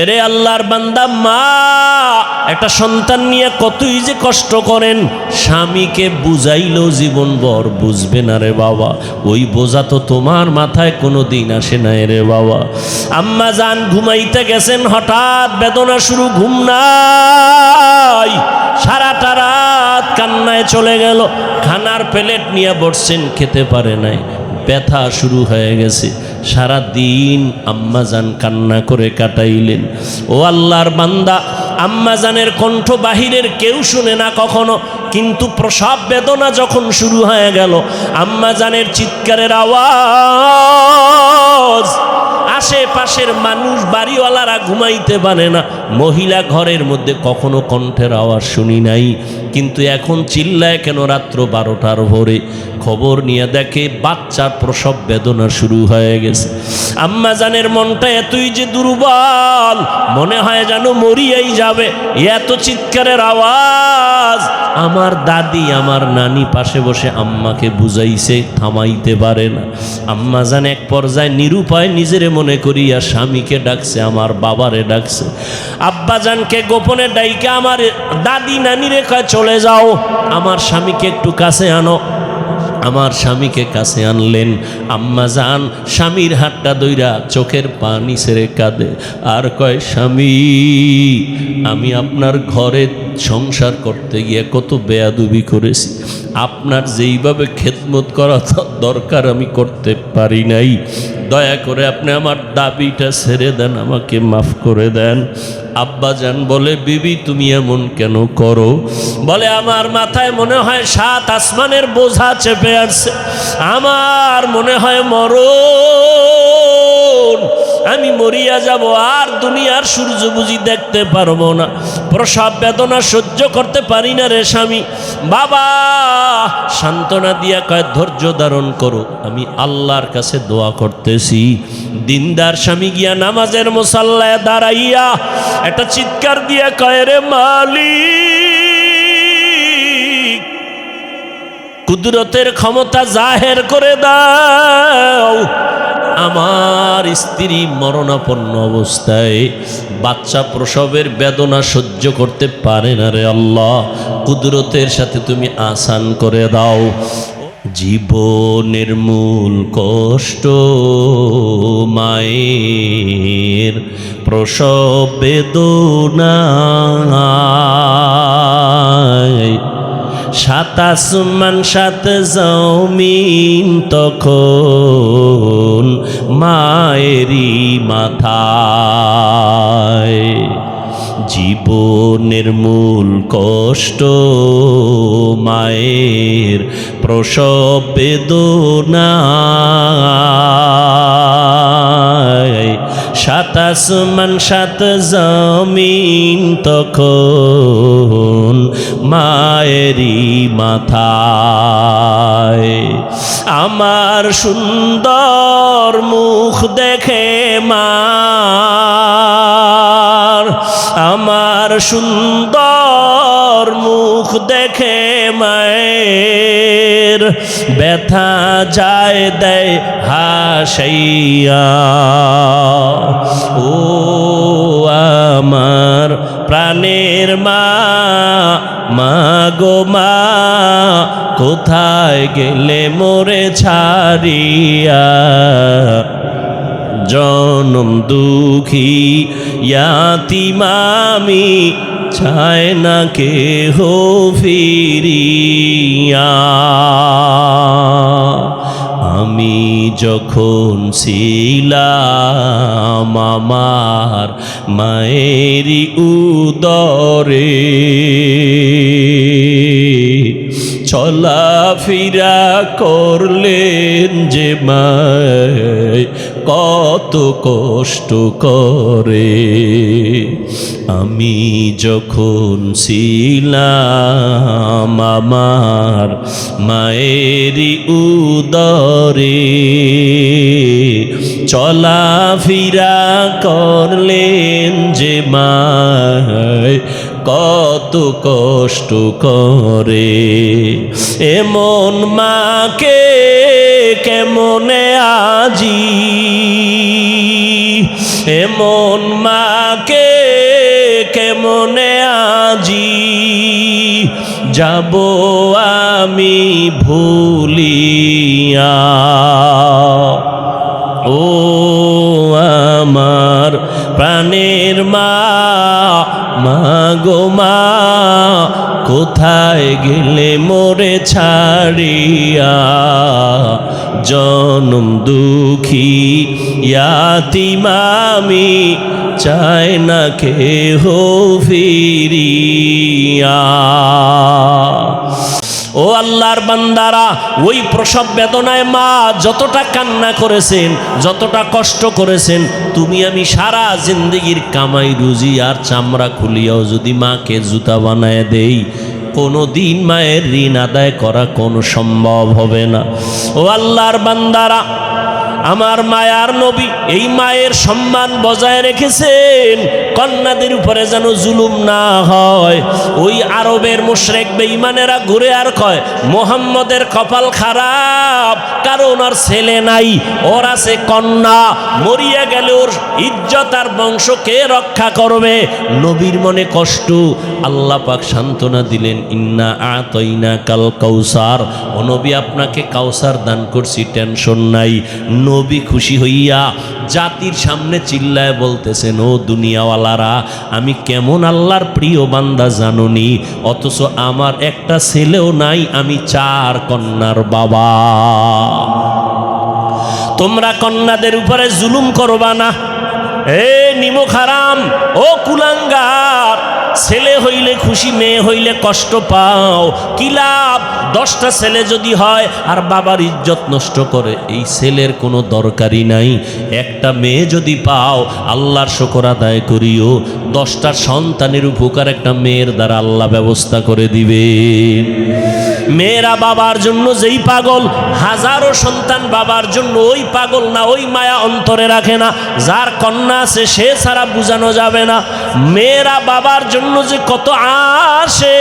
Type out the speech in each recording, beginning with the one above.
এরে আল্লাহর বান্দা, মা একটা সন্তান নিয়ে কতই যে কষ্ট করেন, স্বামীকে বুঝাইলেও জীবনভর বুঝবে না রে বাবা। ওই বোঝা তো তোমার মাথায় কোনো দিন আসে না রে বাবা। আম্মা জান ঘুমাইতে গেছেন, হঠাৎ বেদনা শুরু, ঘুম নাই, সারাটা রাত কান্নায় চলে গেল। খানার প্লেট নিয়ে বসছেন, খেতে পারে নাই, ব্যথা শুরু হয়ে গেছে। সারা দিন আম্মাজান কান্না করে কাটাইলেন। ও আল্লাহর বান্দা, আম্মাজানের কণ্ঠ বাহিরের কেউ শুনে না কখনো, কিন্তু প্রসব বেদনা যখন শুরু হয়ে গেল, আম্মাজানের চিৎকারের আওয়াজ, আশেপাশের মানুষ, বাড়িওয়ালারা ঘুমাইতে পারে না। মহিলা ঘরের মধ্যে কখনো কণ্ঠের আওয়াজ শুনি নাই, কিন্তু এখন চিল্লায় কেন রাত্র 12টার ভোরে? খবর নিয়ে দেখে বাচ্চার প্রসব বেদনা শুরু হয়ে গেছে। আম্মাজানের মনটা এতই যে দুর্বল, মনে হয় যেন মরিয়াই যাবে, এত চিৎকারের আওয়াজ। আমার দাদি, আমার নানি পাশে বসে আম্মাকে বুঝাইছে, থামাইতে পারে না। আম্মাজান এক পর্যায়ে নিরুপায় নিজেরে মনে করিয়া স্বামীকে ডাকছে, আমার বাবারে ডাকছে। আব্বাজানকে গোপনে ডাইকে আমার দাদি নানিরে কয়, চলে যাও, আমার স্বামীকে একটু কাছে আনো। আমার স্বামীকে কাছে আনলেন। আম্মাজান স্বামীর হাতটা ধইরা চোখের পানি ছেড়ে কাঁদে আর কয়, স্বামী, আমি আপনার ঘরে সংসার করতে গিয়ে কত বেয়াদবি করেছি, আপনার যেইভাবে খেদমত করা দরকার আমি করতে পারি নাই। দয়া করে আপনি আমার দাবিটা ছেড়ে দেন, আমাকে মাফ করে দেন। আব্বাজান বলে, বিবি তুমি এমন কেন করো? বলে, আমার মাথায় মনে হয় 7 আসমানের বোঝা চেপে আসছে, আমার মনে হয় মরণ, আমি মরিয়া যাব, আর দুনিয়ার সূর্য বুঝি দেখতে পারবো না, প্রসব বেদনা সহ্য করতে পারি না রে স্বামী। বাবা সান্ত্বনা দিয়া কয়, ধৈর্য ধারণ করো, আমি আল্লাহর কাছে দোয়া করতেছি। দিনদার স্বামী গিয়া নামাজের মুসাল্লায় দাঁড়াইয়া একটা চিৎকার দিয়া কয়, রে মালিক, কুদরতের ক্ষমতা জাহের করে দাও, আমার স্ত্রী মরণাপন্ন অবস্থায় বাচ্চা প্রসবের বেদনা সহ্য করতে পারে না রে আল্লাহ, কুদরতের সাথে তুমি আসান করে দাও। জীবনের মূল কষ্ট মায়ের প্রসব বেদনা, 7 আসমান 7 জমিন তখন মায়েরই মাথায়। জীবনের মূল কষ্ট মায়ের প্রসব বেদনা, 7 আসমান 7 জমিন তখন মায়েরই মাথায়। আমার সুন্দর মুখ দেখে মা, আমার সুন্দর মুখ দেখে মায়ের ব্যথা যায় দেয় হাসাইয়া। ও আমার প্রাণের মা, মা গো মা, কোথায় গেলে মোরে ছাড়িয়া? জনম দুঃখী ইয়াতিম আমি, চায় না কেহ ফিরিয়া। আমি যখন ছিলাম আমার মায়েরই উদরে, চলাফেরা করলেন যে মায় কত কষ্ট করে। আমি যখন ছিলাম আমার মায়েরই উদরে, চলাফেরা করলেন যে মায় কত কষ্ট করে। এমন মাকে কেমনে আজি এমন মাকে কেমনে আজি যাব আমি ভুলিয়া। ও আমার প্রাণের মা, মা গো মা, কোথায় গেলে মোরে ছাড়িয়া, জনম দুঃখী ইয়াতীম আমি, চাই না কেহ ফিরিয়া। ও আল্লাহর বান্দারা, ওই প্রসব বেদনায় মা যতটা কান্না করেছেন, যতটা কষ্ট করেছেন, তুমি আমি সারা জিন্দগির কামাই রুজি আর চামড়া খুলিয়াও যদি মাকে জুতা বানায় দেই, কোনো দিন মায়ের ঋণ আদায় করা কোনো সম্ভব হবে না। ও আল্লাহর বান্দারা, আমার মায়ার নবী এই মায়ের সম্মান বজায় রেখেছেন, কন্যাদের উপরে যেন জুলুম না হয়। ওই আরবের মুশরিক বেঈমানেরা ঘুরে আর কয় মুহাম্মদের কপাল খারাপ, কারণ ওর ছেলে নাই, ওর আছে কন্যা, মরিয়া গেলে ওর ইজ্জত আর বংশ কে রক্ষা করবে। নবীর মনে কষ্ট, আল্লাহ পাক সান্ত্বনা দিলেন, ইন্না আতাইনা কাল কাউসার, ও নবী আপনাকে কাউসার দান করছি, টেনশন নাই। নবী খুশি হইয়া জাতির সামনে চিল্লায় বলতেছেন, ও দুনিয়াওয়ালারা, আমি কেমন আল্লাহর প্রিয় বান্দা জানুনি, অথচ আমার একটা ছেলেও নাই, আমি 4 কন্যার বাবা। তোমরা কন্যাদের উপরে জুলুম করবা না। এ নিমক হারাম, ও কুলাঙ্গার, ছেলে হইলে খুশি, মেয়ে হইলে কষ্ট পাও, কি লাভ? 10টা ছেলে যদি হয় আর বাবার ইজ্জত নষ্ট করে, এই ছেলের কোনো দরকারই নাই। একটা মেয়ে যদি পাও, আল্লাহর শুকর আদায় করিও, 10টা সন্তানের উপকার একটা মেয়ের দ্বারা আল্লাহ ব্যবস্থা করে দিবে। মেয়েরা বাবার জন্য যেই পাগল, হাজারো সন্তান বাবার জন্য ওই পাগল না, ওই মায়া অন্তরে রাখে না। যার কন্যা আছে সে ছাড়া বোঝানো যাবে না। মেয়েরা বাবার জন্য যে কত আসে,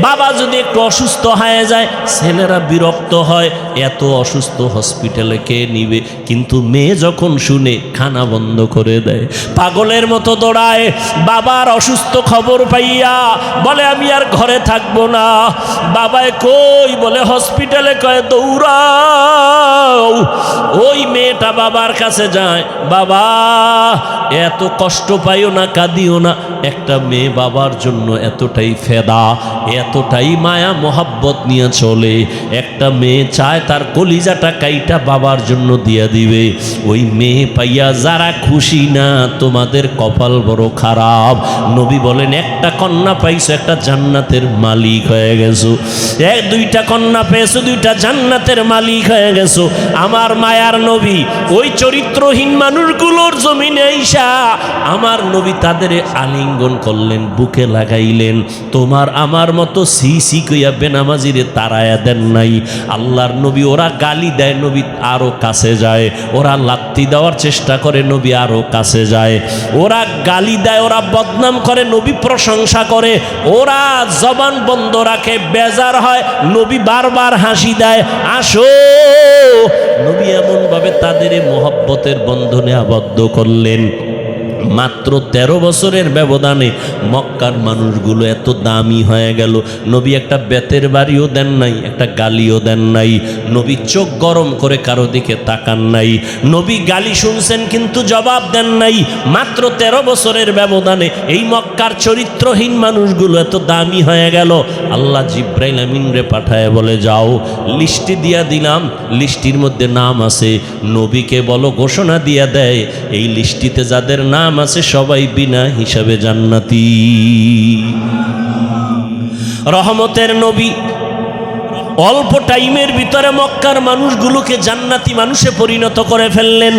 বাবা যদি একটু অসুস্থ হয়ে যায়, ছেলেরা বিরক্ত হয়, এত অসুস্থ, হসপিটালে কে নিবে? কিন্তু মেয়ে যখন শুনে, খানা বন্ধ করে দেয়, পাগলের মতো দৌড়ায়। বাবার অসুস্থ খবর পাইয়া বলে, আমি আর ঘরে থাকবো না। বাবায় কই? বলে হসপিটালে। কয় দৌড়াও। ওই মেয়েটা বাবার কাছে যায়, বাবা এত কষ্ট পাইও না, কাঁদিও না। একটা মেয়ে বাবার জন্য এতটাই ফেদা, এতটাই মায়া মোহাব্বত নিয়ে চলে। একটা মেয়ে চায় তার কলিজাটা কাইটা বাবার জন্য দিয়া দিবে। ওই মেয়ে পাইয়া যারা খুশি না, তোমাদের কপাল বড় খারাপ। নবী বলেন, একটা কন্যা পাইছো, একটা জান্নাতের মালিক হয়ে গেছো। 2টা কন্যা পেয়েছো, 2টা জান্নাতের মালিক হয়ে গেছো। আমার মায়ার নবী ওই চরিত্রহীন মানুষগুলোর জমিনে আইসা আমার নবী তাদের আলিঙ্গন করলেন, বুকে লাগাইলেন। তোমার আমার মতো সি কইয়া বেনামাজিরে তারায়া দেন নাই। আল্লাহর নবী, ওরা গালি দেয়, নবী আরো কাছে যায়। ওরা লাত্তি দেওয়ার চেষ্টা করে, নবী আরো কাছে যায়। ওরা গালি দেয়, ওরা বদনাম করে, নবী প্রশংসা করে। ওরা জবান বন্ধ রাখে, বেজার হয়, নবী বারবার হাসি দেয়, আসো। নবী এমন ভাবে তাদের মোহব্বতের বন্ধনে আবদ্ধ করলেন। মাত্র 13 বছরের ব্যবধানে মক্কার মানুষগুলো এত দামি হয়ে গেল। নবী একটা বেতের বাড়িও দেন নাই, একটা গালিও দেন নাই। নবী চোখ গরম করে কারো দিকে তাকান নাই। নবী গালি শুনছেন কিন্তু জবাব দেন নাই। মাত্র 13 বছরের ব্যবধানে এই মক্কার চরিত্রহীন মানুষগুলো এত দামি হয়ে গেল। আল্লাহ জিব্রাইল আমিন রে পাঠায় বলে, যাও, লিস্টি দিয়া দিলাম, লিস্টির মধ্যে নাম আছে, নবীকে বলো ঘোষণা দিয়া দেয়, এই লিস্টিতে যাদের নাম আছে সবাই বিনা হিসাবে জান্নাতি। রহমতের নবী অল্প টাইমের ভিতরে মক্কার মানুষগুলোকে জান্নাতি মানুষে পরিণত করে ফেললেন।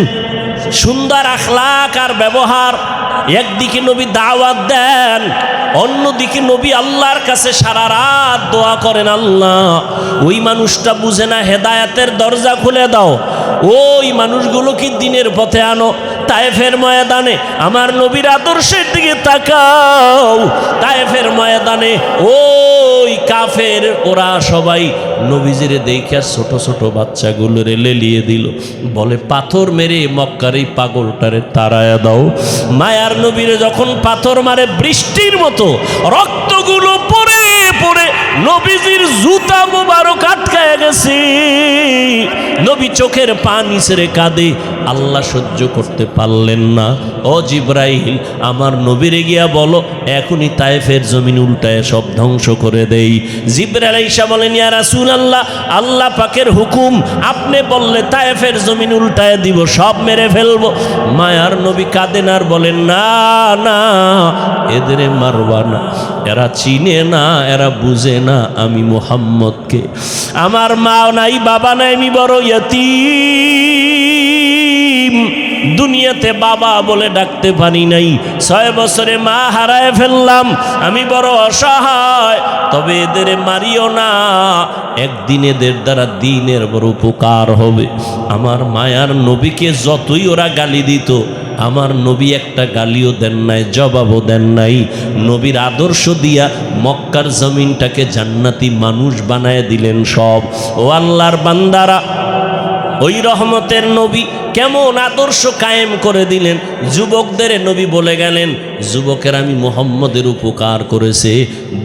সুন্দর আখলাক আর ব্যবহার। একদিকে নবী দাওয়াত দেন, অন্যদিকে নবী আল্লাহর কাছে সারা রাত দোয়া করেন, আল্লাহ ওই মানুষটা বুঝে না, হেদায়েতের দরজা খুলে দাও, ওই মানুষগুলো কি দিনের পথে আনো। তায়েফের ময়দানে আমার নবীর আদর্শের দিকে তাকাও। তায়েফের ময়দানে ওই ওই কাফের ওরা সবাই নবীজিরে দেখে ছোট ছোট বাচ্চাগুলোরে লেলিয়ে দিল, বলে পাথর মেরে মক্কার এই পাগলটারে তাড়ায়া দাও। মায়ার নবীরে যখন পাথর মারে বৃষ্টির মতো রক্তগুলো পড়ে পড়ে নবীজির জুতা মোবারক আটকায় গেছে। নবী চোখের পানি ছেড়ে কাঁদে, আল্লাহ সহ্য করতে পারলেন না। ও জিব্রাইল, আমার নবীরে গিয়া বলো এখনই তায়েফের জমিন উল্টায় সব ধ্বংস করে দেই। জিব্রাইল আইসা বলেন, ইয়া রাসূলুল্লাহ, আল্লাহ পাকের হুকুম, আপনি বললে তায়েফের জমিন উল্টায় দিব, সব মেরে ফেলবো। মায়ার নবী কাঁদেন আর বলেন, না না, এদেরে মারবা না, এরা চিনে না, এরা বুঝে না আমি মুহাম্মদকে। আমার মা নাই, বাবা নাই, আমি বড় ইয়তীম, দুনিয়াতে বাবা বলে ডাকতে পারি নাই, 6 বছরে মা হারায় ফেললাম, আমি বড় অসহায়। তবে এদের মারিও না, একদিন এদের দ্বারা দিনের বড় উপকার হবে। আমার মায়ার নবীকে যতই ওরা গালি দিত, আমার নবী একটা গালিও দেন নাই, জবাবও দেন নাই। নবীর আদর্শ দিয়া মক্কার জমিনটাকে জান্নাতি মানুষ বানায় দিলেন সব। ও আল্লাহর বান্দারা, ওই রহমতের নবী কেমন আদর্শ কায়েম করে দিলেন। যুবকদের নবী বলে গেলেন, যুবকের আমি মুহাম্মদের উপকার করেছে,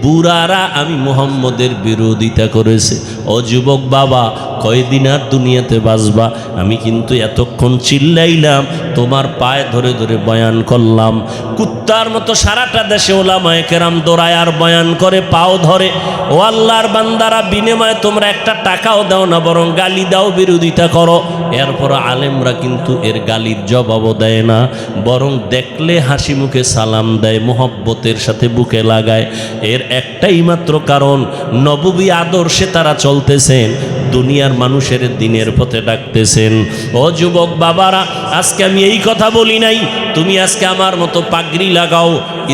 বুড়ারা আমি মুহাম্মদের বিরোধিতা করেছে। ও যুবক বাবা, কয়দিন আর দুনিয়াতে বাঁচবা? আমি কিন্তু এতক্ষণ চিল্লাইলাম, তোমার পায়ে ধরে ধরে বয়ান করলাম, কুত্তার মতো সারাটা দেশে ওলামায়ে কেরাম দৌড়ায় আর বয়ান করে পাও ধরে। ও আল্লাহর বান্দারা, বিনিময়ে তোমরা একটা টাকাও দাও না, বরং গালি দাও, বিরোধিতা করো। এরপর আলেমরা কিন্তু এর গালির জবাবও দেয় না, বরং দেখলে হাসি মুখে সালাম দেয়, মোহব্বতের সাথে বুকে লাগায়। এর একটাই মাত্র কারণ, নববী আদর্শে তারা চলতেছেন, দুনিয়ার মানুষের দিনের পথে ডাকতেছেন। ও যুবক বাবারা, আজকে আমি এই কথা বলি নাই তুমি আজকে আমার মতো পাগড়ি লাগাও,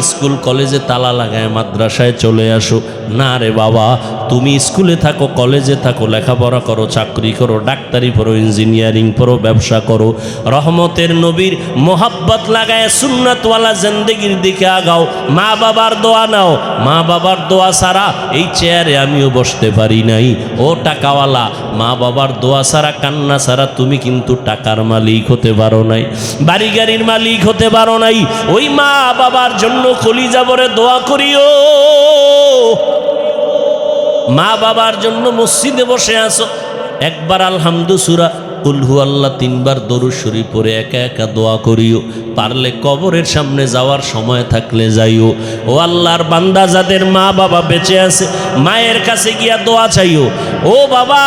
স্কুল কলেজে তালা লাগায় মাদ্রাসায় চলে আসো। না রে বাবা, তুমি স্কুলে থাকো, কলেজে থাকো, লেখাপড়া করো, চাকরি করো, ডাক্তারি পড়ো, ইঞ্জিনিয়ারিং পড়ো, ব্যবসা করো, রহমতের নবীর মোহাব্বত লাগায় সুন্নাতওয়ালা জিন্দেগির দিকে আগাও। মা বাবার দোয়া নাও, মা বাবার দোয়া ছাড়া এই চেয়ারে আমিও বসতে পারি নাই। ও টাকাওয়ালা, মা বাবার দোয়া ছাড়া, কান্না ছাড়া তুমি কিন্তু টাকার মালিক হতে পারো নাই, বাড়ি গাড়ির মালিক হতে পারো নাই। ওই মা বাবার জন্য কলিজা ভরে দোয়া করিও। মা বাবার জন্য মসজিদে বসে আসো, একবার আলহামদু সূরা কুল হু আল্লাহ 3 বার দরুদ শরীফ পড়ে একা একা দোয়া করিও। পারলে কবরের সামনে যাওয়ার সময় থাকলে যাইও। ও আল্লাহর বান্দা, যাদের মা বাবা বেঁচে আছে, মায়ের কাছে গিয়া দোয়া চাইও। ও বাবা,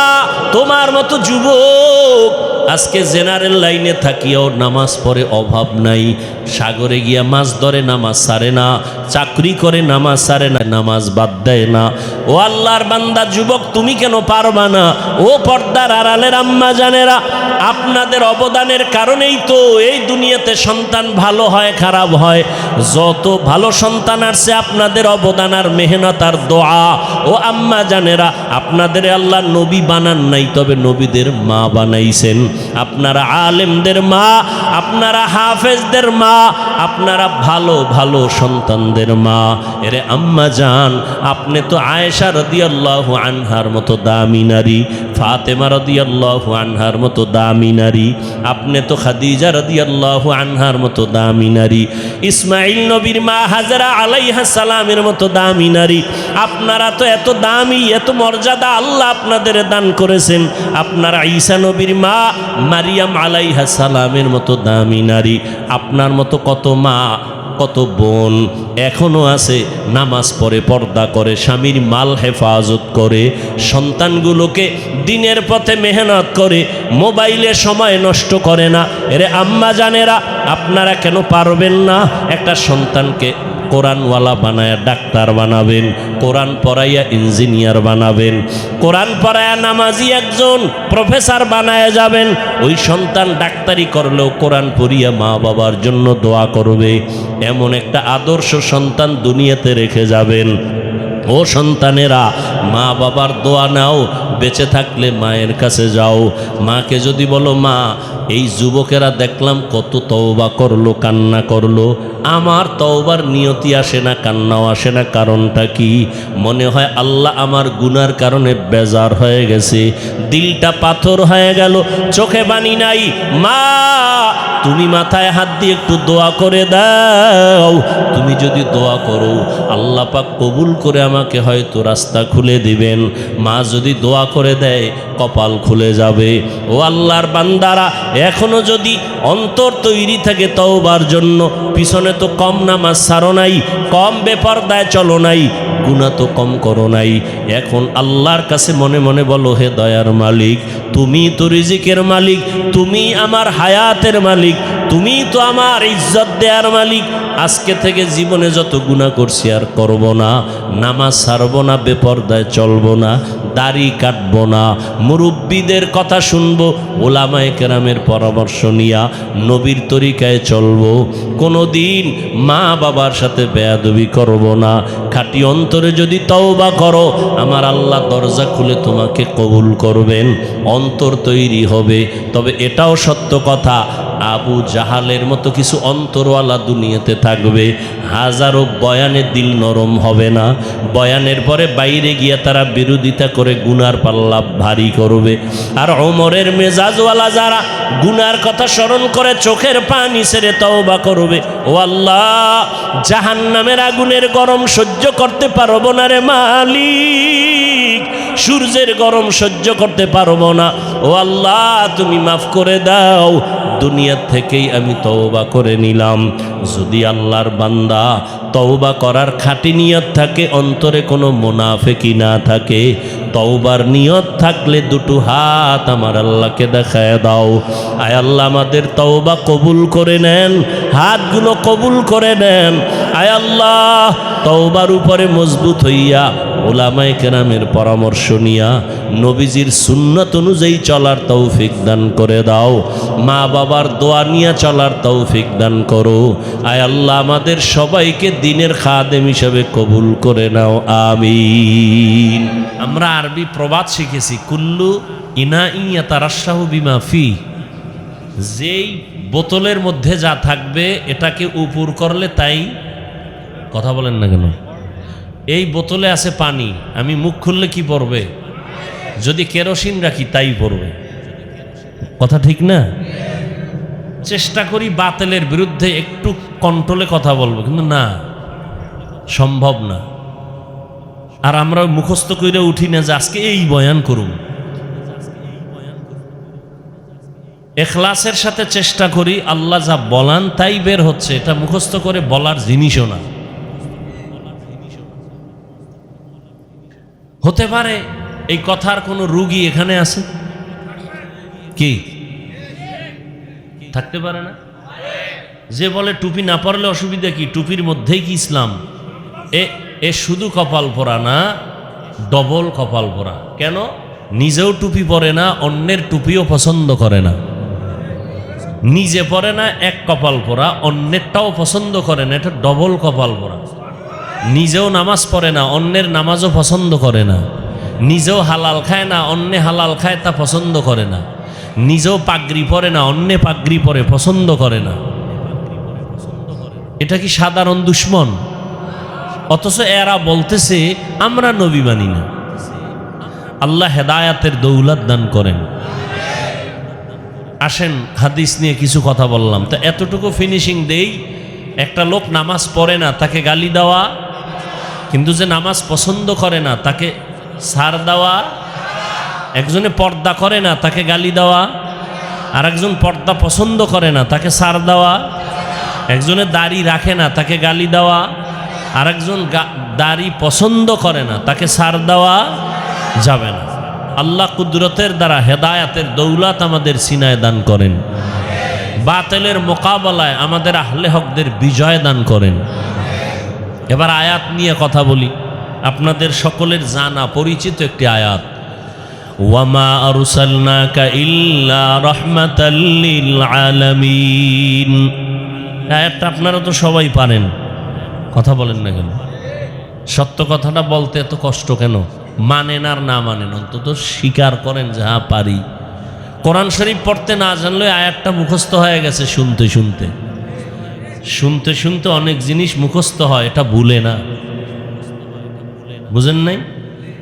তোমার মতো যুবক আজকে জেনারেল লাইনে থাকিও নামাজ পড়ে অভাব নাই, সাগরে গিয়া মাছ ধরে নামাজ সারে না, চাকরি করে নামাজ সারে না, নামাজ বাদ দেয় না। ও আল্লাহর বান্দা যুবক, তুমি কেন পারবা না? ও পর্দার আড়ালের আম্মা জানেরা, আপনাদের অবদানের কারণেই তো এই দুনিয়াতে সন্তান ভালো হয় খারাপ হয়। যত ভালো সন্তান আসছে আপনাদের অবদান আর মেহনত আর দোয়া। ও আম্মা জানেরা, আপনাদের আল্লাহ নবী বানান নাই, তবে নবীদের মা বানাইছেন। আপনারা আলেমদের মা, আপনারা হাফেজদের মা, আপনারা ভালো ভালো সন্তানদের মা। এরে আম্মা জান, আপনি তো আয়েশা রাদিয়াল্লাহু আনহার মতো দামি নারী, ফাতেমা রাদিয়াল্লাহু আনহার মতো দামি নারী, আপনি তো খাদিজা রাদিয়াল্লাহু আনহার মতো দামি নারী, ইসমাইল নবীর মা হাজরা আলাইহিস সালামের মতো দামি নারী। আপনারা তো এত দামি, এত মর্যাদা আল্লাহ আপনাদের দান করেছেন। আপনারা ঈসা নবীর মা মারিয়াম আলাইহিস সালামের মতো দামি নারী। আপনার মতো কত মা, কত বোন এখনো আছে, নামাজ পড়ে, পর্দা করে, স্বামীর মাল হেফাজত করে, সন্তানগুলোকে দিনের পথে মেহনত করে, মোবাইলে সময় নষ্ট করে না। এরে আম্মা জানেরা, আপনারা কেন পারবেন না? একটা সন্তানকে কোরআনওয়ালা বানায়া ডাক্তার বানাবেন, কোরআন পড়াইয়া ইঞ্জিনিয়ার বানাবেন, কোরআন পড়াইয়া নামাজি একজন প্রফেসর বানায়া যাবেন। ওই সন্তান ডাক্তারি করলেও কোরআন পড়িয়া মা বাবার জন্য দোয়া করবে। এমন একটা আদর্শ সন্তান দুনিয়াতে রেখে যাবেন। ও সন্তানেরা, মা বাবার দোয়া নাও, বেঁচে থাকলে মায়ের কাছে যাও। মাকে যদি বলো, মা এই যুবকেরা দেখলাম কত তওবা করলো, কান্না করলো, আমার তওবার নিয়তি আসে না, কান্নাও আসে না। কারণটা কি? মনে হয় আল্লাহ আমার গুনার কারণে বেজার হয়ে গেছে, দিলটা পাথর হয়ে গেল, চোখে পানি নাই। মা, তুমি মাথায় হাত দিয়ে একটু দোয়া করে দাও। তুমি যদি দোয়া করো আল্লাহ পাক কবুল করে আমাকে হয়তো রাস্তা খুলে দিবেন। মা যদি দোয়া করে দেয় কপাল খুলে যাবে। ও আল্লাহর বান্দারা, এখনো যদি অন্তর তৈরি থাকে তওবার জন্য, পিছনে তো কম নামাজ ছাড়ো নাই, কম বেপরদায় চলো নাই, গুনাহ তো কম করো নাই। এখন আল্লাহর কাছে মনে মনে বলো, হে দয়ার মালিক, তুমি তো রিজিকের মালিক, তুমি আমার হায়াতের মালিক, তুমি তো আমার ইজ্জত দেওয়ার মালিক। আজকে থেকে জীবনে যত গুনাহ করছি আর করব না, নামাজ ছাড়বো না, বেপরদায় চলবো না, দাড়ি কাটবো না, মুরব্বীদের কথা শুনবো, ওলামায়ে কেরামের পরামর্শ নিয়া নবীর তরিকায় চলবো, কোনো দিন মা বাবার সাথে বেয়াদবি করব না। খাঁটি অন্তরে যদি তওবা করো, আমার আল্লাহ দরজা খুলে তোমাকে কবুল করবেন, অন্তর তৈরি হবে। তবে এটাও সত্য কথা, আবু জাহালের মতো কিছু অন্তরওয়ালা দুনিয়াতে থাকবে, হাজারো বয়ানে দিল নরম হবে না, বয়ানের পরে বাইরে গিয়ে তারা বিরোধিতা করে গুনার পাল্লা ভারী করবে। আর ওমরের মেজাজওয়ালা যারা গুনার কথা স্মরণ করে চোখের পানি ছেড়ে তওবা করবে, ও আল্লাহ, জাহান্নামের আগুনের গরম সহ্য করতে পারবো না রে মালিক, সূর্যের গরম সহ্য করতে পারবো না, ও আল্লাহ তুমি মাফ করে দাও। দুনিয়ার থেকেই আমি তওবা করে নিলাম। যদি আল্লাহর বান্দা তওবা করার খাঁটি নিয়ত থাকে, অন্তরে কোনো মুনাফিকি না থাকে, তওবার নিয়ত থাকলে দুটো হাত আমার আল্লাহকে দেখায় দাও। আয় আল্লাহ, আমাদের তওবা কবুল করে নেন, হাতগুলো কবুল করে নেন। আয় আল্লাহ, তওবার উপরে মজবুত হইয়া ওলামায়ে কেরামের পরামর্শ নিয়া নবীজির সুন্নাত অনুযায়ী চলার তৌফিক দান করে দাও। মা বাবার দোয়া নিয়ে চলার তৌফিক দান করো। আয় আল্লাহ, আমাদের সবাইকে দ্বীনের খাদেম হিসেবে কবুল করে নাও, আমিন। আমরা আরবি প্রবাদ শিখেছি, কুল্লু ইনাইন ইয়াতারাশাহু বিমা ফি, যেই বোতলের মধ্যে যা থাকবে এটাকে উপর করলে তাই, কথা বলেন না কেন? এই বোতলে আছে পানি, আমি মুখ খুললে কি পড়বে? যদি কেরোসিন রাখি তাই পড়বে, কথা ঠিক না? চেষ্টা করি বাতিলের বিরুদ্ধে একটু কন্ট্রোলে কথা বলবো, কিন্তু না, সম্ভব না। আর আমরা মুখস্থ করে উঠি না যে আজকে এই বয়ান করুন। ইখলাসের সাথে চেষ্টা করি, আল্লাহ যা বলান তাই বের হচ্ছে, এটা মুখস্থ করে বলার জিনিসও না। হতে পারে এই কথার কোনো রুগী এখানে আছে কি? থাকতে পারে না? যে বলে টুপি না পরলে অসুবিধা কি, টুপির মধ্যেই কি ইসলাম? এ শুধু কপাল পরা না, ডবল কপাল পরা। কেন? নিজেও টুপি পরে না, অন্যের টুপিও পছন্দ করে না। নিজে পরে না এক কপাল পরা, অন্যেরটাও পছন্দ করে না, এটা ডবল কপাল পরা। নিজেও নামাজ পড়ে না, অন্যের নামাজও পছন্দ করে না। নিজেও হালাল খায় না, অন্যে হালাল খায় তা পছন্দ করে না। নিজেও পাগড়ি পরে না, অন্যে পাগড়ি পরে পছন্দ করে না। এটা কি সাধারণ দুশ্মন? অথচ এরা বলতেছে আমরা নবী মানি না। আল্লাহ হেদায়াতের দৌলত দান করেন। আসেন হাদিস নিয়ে কিছু কথা বললাম, তো এতটুকু ফিনিশিং দেই। একটা লোক নামাজ পড়ে না, তাকে গালি দেওয়া, কিন্তু যে নামাজ পছন্দ করে না তাকে ছাড় দেওয়া। একজনে পর্দা করে না তাকে গালি দেওয়া, আর একজন পর্দা পছন্দ করে না তাকে ছাড় দেওয়া। একজনে দাড়ি রাখে না তাকে গালি দেওয়া, আর একজন দাড়ি পছন্দ করে না তাকে ছাড় দেওয়া যাবে না। আল্লাহ কুদরতের দ্বারা হেদায়াতের দৌলত আমাদের সিনায় দান করেন, বাতিলের মোকাবেলায় আমাদের আহলে হকদের বিজয় দান করেন। এবার আয়াত নিয়ে কথা বলি, আপনাদের সকলের জানা পরিচিত একটি আয়াত, ওয়ামা আরসালনাকা ইল্লা রাহমাতাল লিল আলামিন। আয়াতটা আপনারা তো সবাই পারেন, কথা বলেন না কেন? সত্য কথাটা বলতে এত কষ্ট কেন? মানেন আর না মানেন, অন্তত স্বীকার করেন যে হ্যাঁ পারি। কোরআন শরীফ পড়তে না জানলে আয়াতটা মুখস্থ হয়ে গেছে শুনতে শুনতে। শুনতে শুনতে অনেক জিনিস মুখস্থ হয়, এটা ভুলে না। বুঝেন নাই?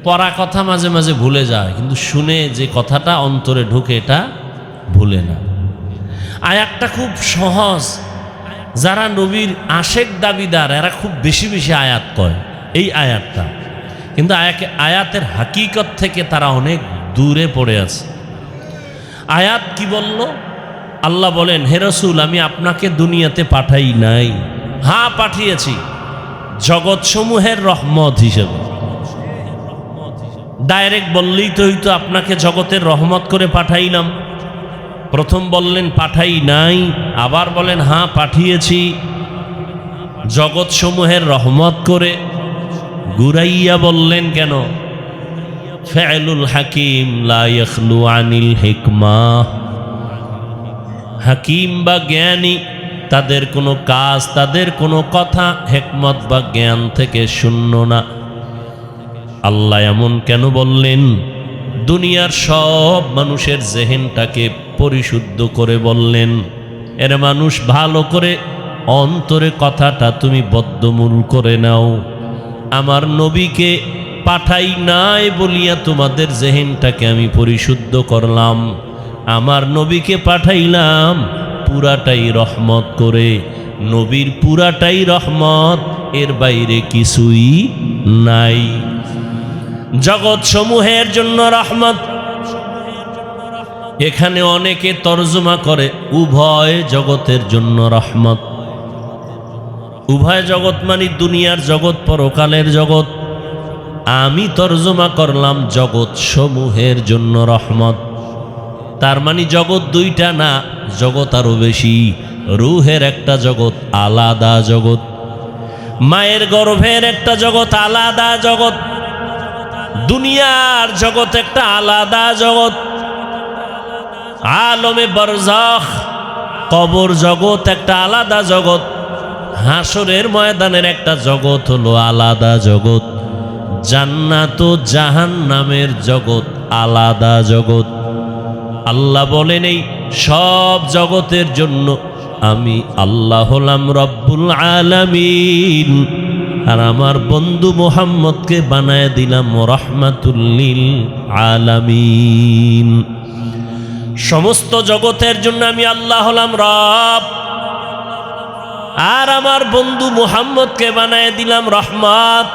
পড়া কথা মাঝে মাঝে ভুলে যায়, কিন্তু শুনে যে কথাটা অন্তরে ঢুকে এটা ভুলে না। আয়াতটা খুব সহজ। যারা নবীর আশেক দাবিদার এরা খুব বেশি বেশি আয়াত কয় এই আয়াতটা, কিন্তু আয়াতের হাকিকত থেকে তারা অনেক দূরে পড়ে আছে। আয়াত কি বলল? আল্লাহ বলেন, হে রাসূল, আমি আপনাকে দুনিয়াতে পাঠাই নাই। হ্যাঁ, পাঠিয়েছি জগৎসমূহের রহমত হিসেবে। ডাইরেক্ট বললেই তো হইতো আপনাকে জগতের রহমত করে পাঠাইলাম। প্রথম বললেন পাঠাই নাই, আবার বলেন হ্যাঁ পাঠিয়েছি জগৎসমূহের রহমত করে। গুরাইয়া বললেন কেন? ফাইলুল হাকিম লা ইয়াখলু আনিল হিকমা। হাকিম বা জ্ঞানী তাদের কোনো কাজ, তাদের কোনো কথা হিকমত বা জ্ঞান থেকে শূন্য না। আল্লাহ এমন কেন বললেন? দুনিয়ার সব মানুষের জেহেনটাকে পরিশুদ্ধ করে বললেন, এর মানুষ ভালো করে অন্তরে কথাটা তুমি বদ্ধমূল করে নাও। আমার নবীকে পাঠাই নাই বলিয়া তোমাদের জেহেনটাকে আমি পরিশুদ্ধ করলাম। আমার নবীকে পাঠাইলাম পুরাটাই রহমত করে। নবীর পুরাটাই রহমত, এর বাইরে কিছুই নাই। জগৎ সমূহের জন্য রহমত। এখানে অনেকে তর্জমা করে উভয় জগতের জন্য রহমত। উভয় জগৎ মানে দুনিয়ার জগৎ, পরকালের জগৎ। আমি তর্জমা করলাম জগৎ সমূহের জন্য রহমত। তার মানে জগৎ দুইটা না, জগৎ আরো বেশি। রুহের একটা জগৎ, আলাদা জগৎ। মায়ের গর্ভের একটা জগৎ, আলাদা জগৎ। দুনিয়ার জগৎ একটা আলাদা জগৎ। আলমে বরজাখ কবর জগৎ একটা আলাদা জগৎ। হাসরের ময়দানের একটা জগৎ হলো আলাদা জগৎ। জান্নাত ও জাহান্নামের জগৎ আলাদা জগৎ। আল্লাহ বলেন, এই সব জগতের জন্য আমি আল্লাহ হলাম রব্বুল আলামিন। আর আমার বন্ধু মুহাম্মদকে বানায় দিলাম রাহমাতুল লিল আলামিন। সমস্ত জগতের জন্য আমি আল্লাহ হলাম রব, আর আমার বন্ধু মুহাম্মদকে বানায় দিলাম রহমত।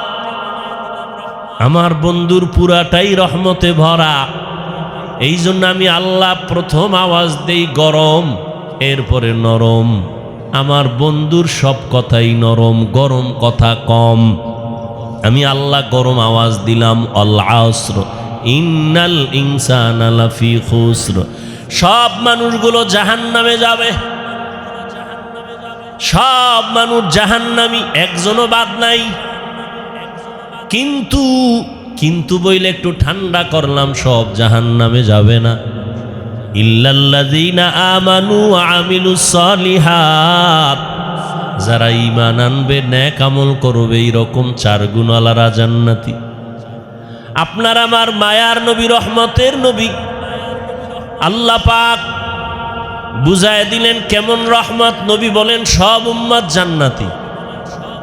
আমার বন্ধুর পুরাটাই রহমতে ভরা। এই জন্য আমি আল্লাহ প্রথম আওয়াজ দেই গরম, এরপরে নরম। আমার বন্ধুর সব কথাই নরম, গরম কথা কম। আমি আল্লাহ গরম আওয়াজ দিলাম আল আসর ইন্নাল ইনসানা লাফি খুসর। সব মানুষগুলো জাহান্নামে যাবে, সব মানুষ জাহান্নামী, একজনও বাদ নাই। কিন্তু বইলে একটু ঠান্ডা করলাম, সব জাহান্নামে যাবে না। ইল্লাল্লাযীনা আমানু ওয়া আমিলুস সালিহাত, যারা ঈমান আনবে, নেক আমল করবে, এইরকম 4 গুণওয়ালারা জান্নাতি। আপনার আমার মায়ার নবী, রহমতের নবী আল্লাহ পাক বুঝায় দিলেন কেমন রহমত। নবী বলেন সব উম্মত জান্নাতি।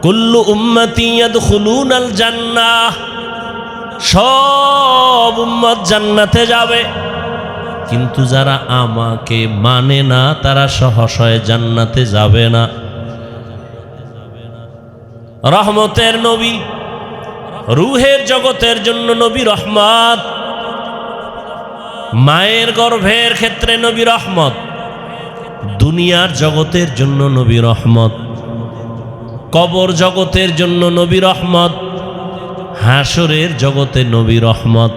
কুল্লু উম্মতি ইয়াদখুলুনাল জান্নাহ, সব উম্মত জান্নাতে যাবে। কিন্তু যারা আমাকে মানে না তারা সহসয় জান্নাতে যাবে না। রহমতের নবী, রুহের জগতের জন্য নবী রহমত। মায়ের গর্ভের ক্ষেত্রে নবী রহমত। দুনিয়ার জগতের জন্য নবী রহমত। কবর জগতের জন্য নবী রহমত। হাসরের জগতে নবী রহমত।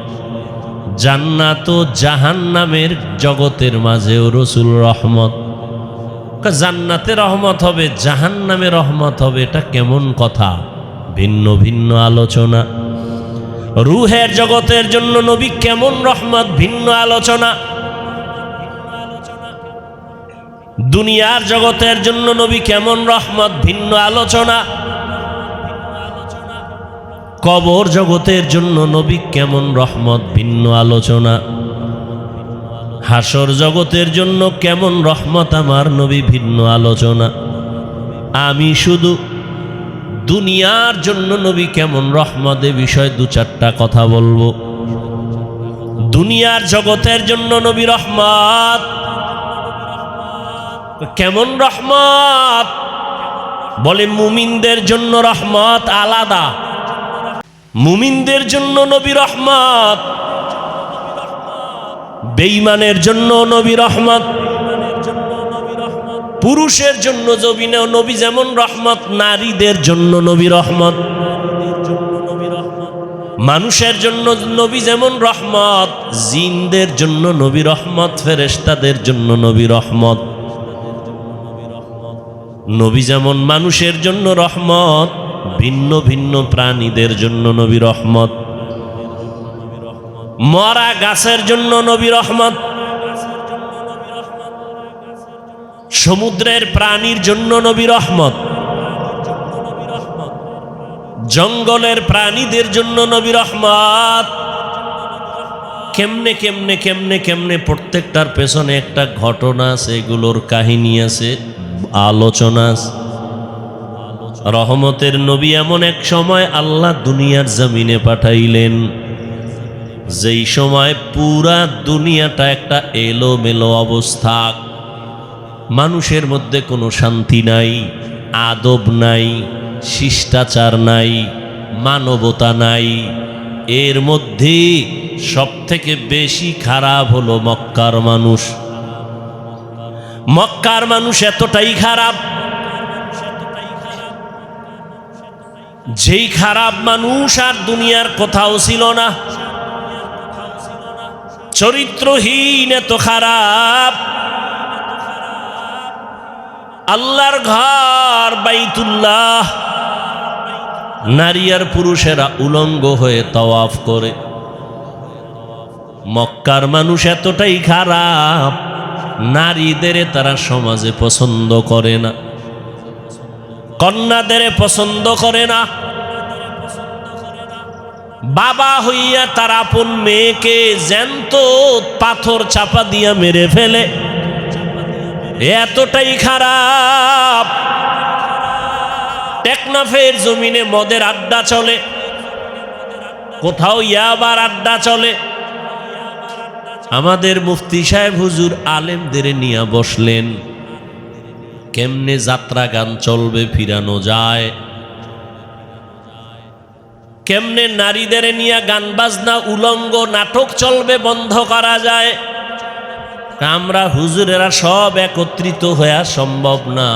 জান্নাত ও জাহান্নামের জগতের মাঝেও রসুল রহমত। জান্নাতে রহমত হবে, জাহান্নামে রহমত হবে, এটা কেমন কথা? ভিন্ন ভিন্ন আলোচনা। রুহের জগতের জন্য নবী কেমন রহমত, ভিন্ন আলোচনা। দুনিয়ার জগতের জন্য নবী কেমন রহমত, ভিন্ন আলোচনা। কবর জগতের জন্য নবী কেমন রহমত, ভিন্ন আলোচনা। হাসর জগতের জন্য কেমন রহমত আমার নবী, ভিন্ন আলোচনা। আমি শুধু দুনিয়ার জন্য নবী কেমন রহমত এ বিষয়ে দু চারটা কথা বলবো। দুনিয়ার জগতের জন্য নবী রহমত। কেমন রহমত? বলে মুমিনদের জন্য রহমত আলাদা। মুমিনদের জন্য নবী রহমত, বেঈমানের জন্য নবী রহমত। পুরুষের জন্য নবী যেমন রহমত, নারীদের জন্য নবী রহমত। মানুষের জন্য নবী যেমন রহমত, জিনদের জন্য নবী রহমত, ফেরেশতাদের জন্য নবী রহমত। নবী যেমন মানুষের জন্য রহমত, ভিন্ন ভিন্ন প্রাণীদের জন্য নবী রহমত। মরা গাছের জন্য নবী রহমত, সমুদ্রের প্রাণীর জন্য নবী রহমত, জঙ্গলের প্রাণীদের জন্য নবী রহমত। কেমনে কেমনে কেমনে কেমনে প্রত্যেকটার পেছনে একটা ঘটনা আছে, এগুলোর কাহিনী আছে, আলোচনা আছে। রহমতের নবী এমন এক সময় আল্লাহ দুনিয়ার জমিনে পাঠাইলেন, যেই সময় পুরা দুনিয়াটা একটা এলোমেলো অবস্থা। মানুষের মধ্যে কোনো শান্তি নাই, আদব নাই, শিষ্টাচার নাই, মানবতা নাই। এর মধ্যে সবথেকে বেশি খারাপ হলো মক্কার মানুষ। মক্কার মানুষ এতটাই খারাপ, যেই খারাপ মানুষ আর দুনিয়ার কোথাও ছিল না। চরিত্রহীন, এত খারাপ। আল্লাহর ঘর বাইতুল্লাহ, নারী আর পুরুষেরা উলঙ্গ হয়ে তাওয়াফ করে। মক্কার মানুষ এতটাই খারাপ, নারীদের তারা সমাজে পছন্দ করে না, কন্যাদের পছন্দ করে না। বাবা হইয়া তার আপন মেয়েকে জ্যান্ত পাথর চাপা দিয়া মেরে ফেলে। এতটাই খারাপ। টেকনাফের জমিনে মদের আড্ডা চলে, কোথাও ইয়াবার আড্ডা চলে। আমাদের মুফতি সাহেব হুজুর আলেমদের নিয়ে বসলেন, কেমনে যাত্রা গান চলবে, ফিরানো যায়, কেমনে নারীদের নিয়ে গান বাজনা উলঙ্গ নাটক চলবে, বন্ধ করা যায়। আমরা হুজুরেরা সব একত্রিত হয়ে সম্ভব না।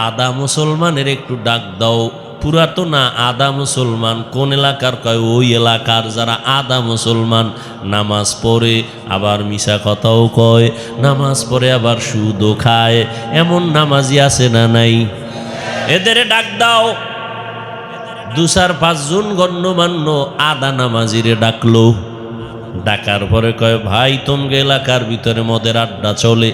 আদা মুসলমানের একটু ডাক দাও। পুরাতো না আদা মুসলমান কোন এলাকার? কয় ওই এলাকার যারা আদা মুসলমান, নামাজ পড়ে আবার মিশা কথাও কয়, নামাজ পড়ে আবার সুদও খায়, এমন নামাজি আছে না নাই? এদের ডাক দাও। 2-4-5 জন গণ্যমান্য আদা নামাজিরে ডাকলো। ডাকার পরে কয়, ভাই তোমগে এলাকার ভিতরে মদের আড্ডা চলে,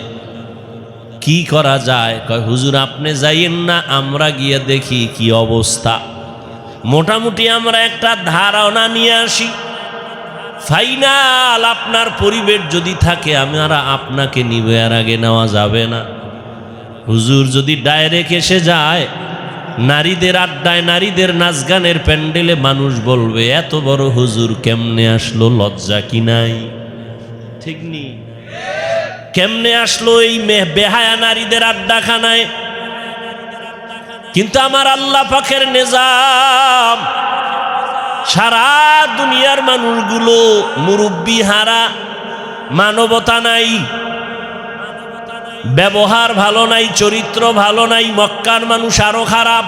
কি করা যায়? কয়, হুজুর আপনি যাইয়েন না, আমরা গিয়ে দেখি কি অবস্থা। মোটামুটি আমরা একটা ধারণা নিয়ে আসি। ফাইনাল আপনার পরিবেশ যদি থাকে আমরা আপনাকে নিব, এর আগে নেওয়া যাবে না। হুজুর যদি ডাইরেক্ট এসে যায় নারীদের আড্ডায়, নারীদের নাচ গানের প্যান্ডেলে, মানুষ বলবে এত বড় হুজুর কেমনে আসলো, লজ্জা কি নাই? ঠিক নি? কেমনে আসলো এই বেহায়া নারীদের আড্ডাখানায়? কিন্তু আমার আল্লাহ পাকের নিজাম, সারা দুনিয়ার মানুষগুলো মুরব্বি হারা, মানবতা নাই, ব্যবহার ভালো নাই, চরিত্র ভালো নাই। মক্কার মানুষ আরো খারাপ।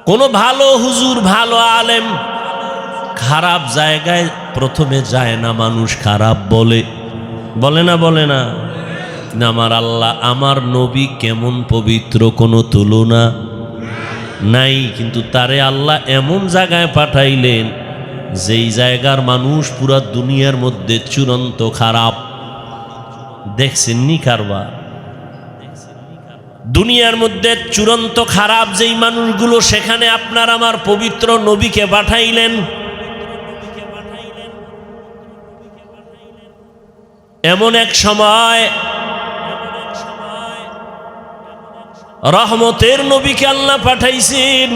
কোন ভালো হুজুর, ভালো আলেম খারাপ জায়গায় প্রথমে যায় না, মানুষ খারাপ বলে, বলে না? বলে না? আমার আল্লাহ, আমার নবী কেমন পবিত্র, কোনো তুলনা নাই। কিন্তু তারে আল্লাহ এমন জায়গায় পাঠাইলেন যেই জায়গার মানুষ পুরা দুনিয়ার মধ্যে চূড়ান্ত খারাপ। দেখছেননি কারবার? দুনিয়ার মধ্যে চূড়ান্ত খারাপ যেই মানুষগুলো, সেখানে আপনার আমার পবিত্র নবীকে পাঠাইলেন। এমন এক সময় রহমতের নবীকে আল্লাহ পাঠাইছেন।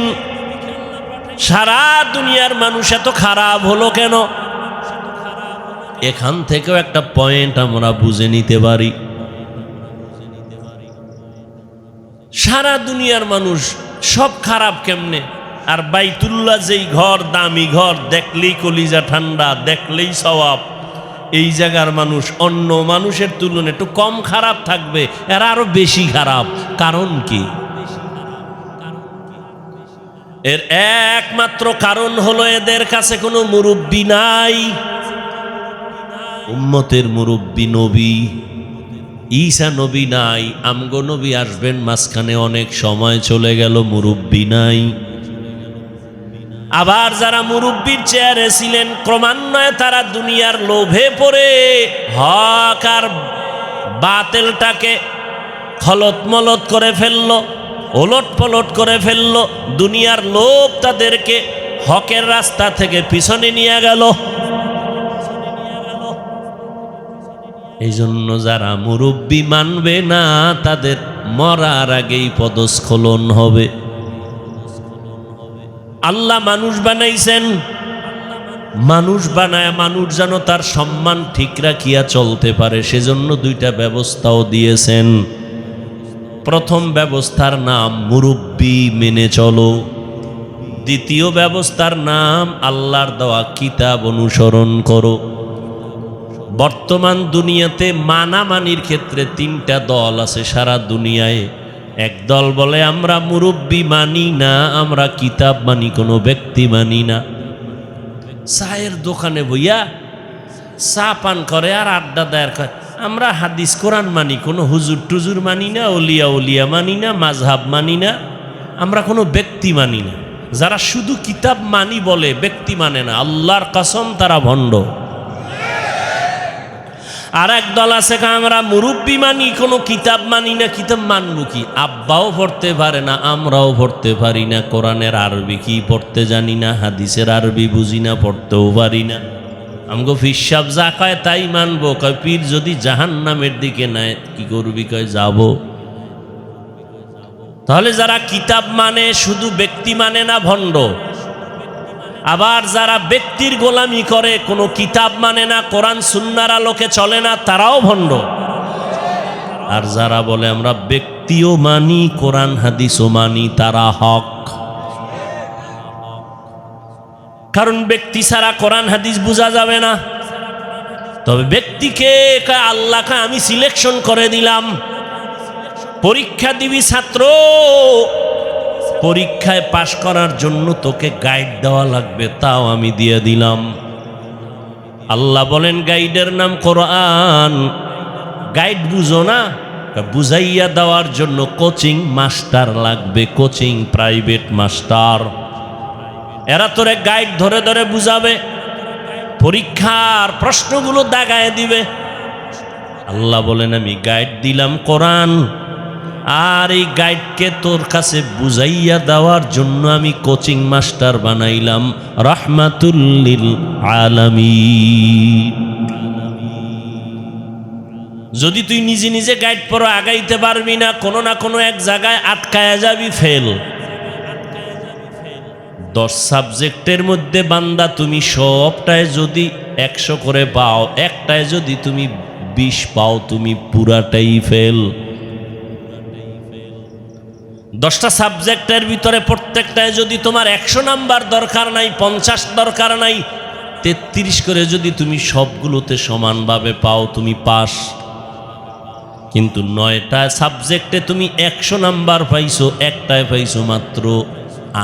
সারা দুনিয়ার মানুষ এত খারাপ হলো কেন? এখান থেকেও একটা পয়েন্ট আমরা বুঝে নিতে পারি। সারা দুনিয়ার মানুষ সব খারাপ কেমনে? আর বাইতুল্লাহ যেই ঘর, দামি ঘর, দেখলেই কলিজা ঠান্ডা, দেখলেই সওয়াব, এই জায়গার মানুষ অন্য মানুষের তুলনায় একটু কম খারাপ থাকবে, এরা আরো বেশি খারাপ। কারণ কি? এর একমাত্র কারণ হলো এদের কাছে কোনো মুরব্বি নাই। উম্মতের মুরব্বি নবী ঈসা নবী নাই। আমগো নবী আসবেন, মাঝখানে অনেক সময় চলে গেল, মুরব্বি নাই। আবার যারা মুরব্বির চেয়ারে ছিলেন, ক্রমান্বয়ে তারা দুনিয়ার লোভে পড়ে হক আর বাতিলটাকে খলত মলত করে ফেলল, ওলট পলট করে ফেলল। দুনিয়ার লোভ তাদেরকে হকের রাস্তা থেকে পিছনে নিয়ে গেল। এই জন্য যারা মুরব্বি মানবে না, তাদের মরার আগেই পদস্খলন হবে। আল্লাহ মানুষ বানাইছেন, মানুষ বানায় মানুষ যেন তার সম্মান ঠিক রাখিয়া চলতে পারে, সেজন্য দুইটা ব্যবস্থাও দিয়েছেন। প্রথম ব্যবস্থার নাম মুরব্বি মেনে চলো। দ্বিতীয় ব্যবস্থার নাম আল্লাহর দেওয়া কিতাব অনুসরণ করো। বর্তমান দুনিয়াতে মানামানির ক্ষেত্রে তিনটা দল আছে সারা দুনিয়ায়। এক দল বলে আমরা মুরব্বি মানি না, আমরা কিতাব মানি, কোনো ব্যক্তি মানি না। চায়ের দোকানে বইয়া চা পান করে আর আড্ডা দেয়ার করে। আমরা হাদিস কোরআন মানি, কোনো হুজুর টুজুর মানি না, ওলিয়া উলিয়া মানি না, মাযহাব মানি না, আমরা কোনো ব্যক্তি মানি না। যারা শুধু কিতাব মানি বলে, ব্যক্তি মানে না, আল্লাহর কসম তারা ভণ্ড। আর এক দল আছে আমরা মুরব্বি মানি, কোনো কিতাব মানি না। কিতাব মানবো কি? আব্বাও পড়তে পারে না, আমরাও পড়তে পারি না, কোরআনের আরবি কি পড়তে জানি না, হাদিসের আরবি বুঝি না, পড়তেও পারি না। আমগো ফিসাব যা কয় তাই মানবো। কয় পীর যদি জাহান্নামের দিকে নেয় কি করবি? কয় যাব। তাহলে যারা কিতাব মানে, শুধু ব্যক্তি মানে না, ভণ্ড। আবার যারা ব্যক্তির গোলামি করে, কোনো কিতাব মানে না, কোরআন সুন্নাহর আলোকে চলে না, তারাও ভণ্ড। আর যারা বলে আমরা ব্যক্তিও মানি, কোরআন হাদিসও মানি, তারা হক। কারণ ব্যক্তি ছাড়া কোরআন হাদিস বোঝা যাবে না। তবে ব্যক্তিকে আল্লাহকে আমি সিলেকশন করে দিলাম। পরীক্ষা দিবি ছাত্র, পরীক্ষায় পাশ করার জন্য তোকে গাইড দেওয়া লাগবে, তাও আমি দিয়ে দিলাম। আল্লাহ বলেন গাইডের নাম কোরআন। গাইড বুঝো না, বুঝাইয়া দেওয়ার জন্য কোচিং মাস্টার লাগবে, কোচিং প্রাইভেট মাস্টার। এরা তোরে গাইড ধরে ধরে বুঝাবে, পরীক্ষার প্রশ্নগুলো দাগায় দিবে। আল্লাহ বলেন আমি গাইড দিলাম কোরআন, আর এই গাইডকে তোর কাছে বুঝাইয়া দেওয়ার জন্য আমি কোচিং মাস্টার বানাইলাম রাহমাতুল লিল আলামিন। যদি তুই নিজে নিজে গাইড পড়ো, আগাইতে পারবি না, কোনো না কোনো এক জায়গায় আটকায়া যাবি, ফেল। 10 সাবজেক্টের মধ্যে বান্দা তুমি সবটায় যদি 100 করে পাও, একটায় যদি তুমি 20 পাও, তুমি পুরাটাই ফেল। 10টা সাবজেক্টের ভিতরে প্রত্যেকটায় যদি তোমার 100 নাম্বার দরকার নাই, 50 দরকার নাই, 33 করে যদি তুমি সবগুলোতে সমানভাবে পাও, তুমি পাস। কিন্তু 9টা সাবজেক্টে তুমি 100 নাম্বার পাইছো, একটায় পাইছো মাত্র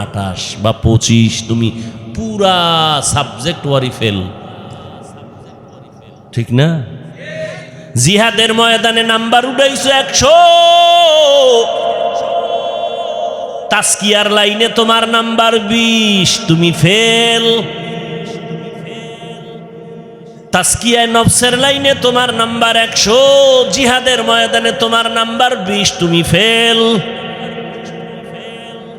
28 বা 25, তুমি পুরা সাবজেক্ট ওয়ারি ফেল। ঠিক না? জিহাদের ময়দানে নাম্বার উঠাইছো 100, তাসকিয়ার লাইনে তোমার নাম্বার 20, তুমি ফেল। তাসকিয়ায় নফসের লাইনে তোমার নাম্বার 100, জিহাদের ময়দানে তোমার নাম্বার 20, তুমি ফেল।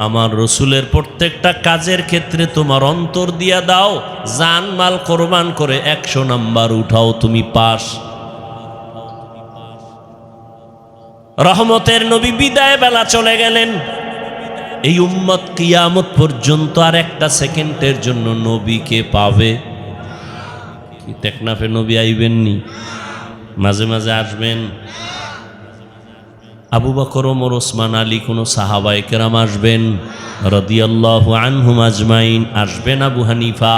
আমার রসুলের প্রত্যেকটা কাজের ক্ষেত্রে তোমার অন্তর দিয়া দাও, জান মাল কোরবান করে 100 নাম্বার উঠাও, তুমি পাস। রহমতের নবী বিদায় বেলা চলে গেলেন। এই উম্মত কিয়ামত পর্যন্ত আর একটা সেকেন্ডের জন্য নবীকে পাবে কি? টেকনাফে নবী আইবেননি, মাঝে মাঝে আসবেন। আবু বকর, ওমর, ওসমান, আলী, কোনো সাহাবায়ে কেরাম আসবেন রাদিয়াল্লাহু আনহুম আজমাইন, আসবেন আবু হানিফা,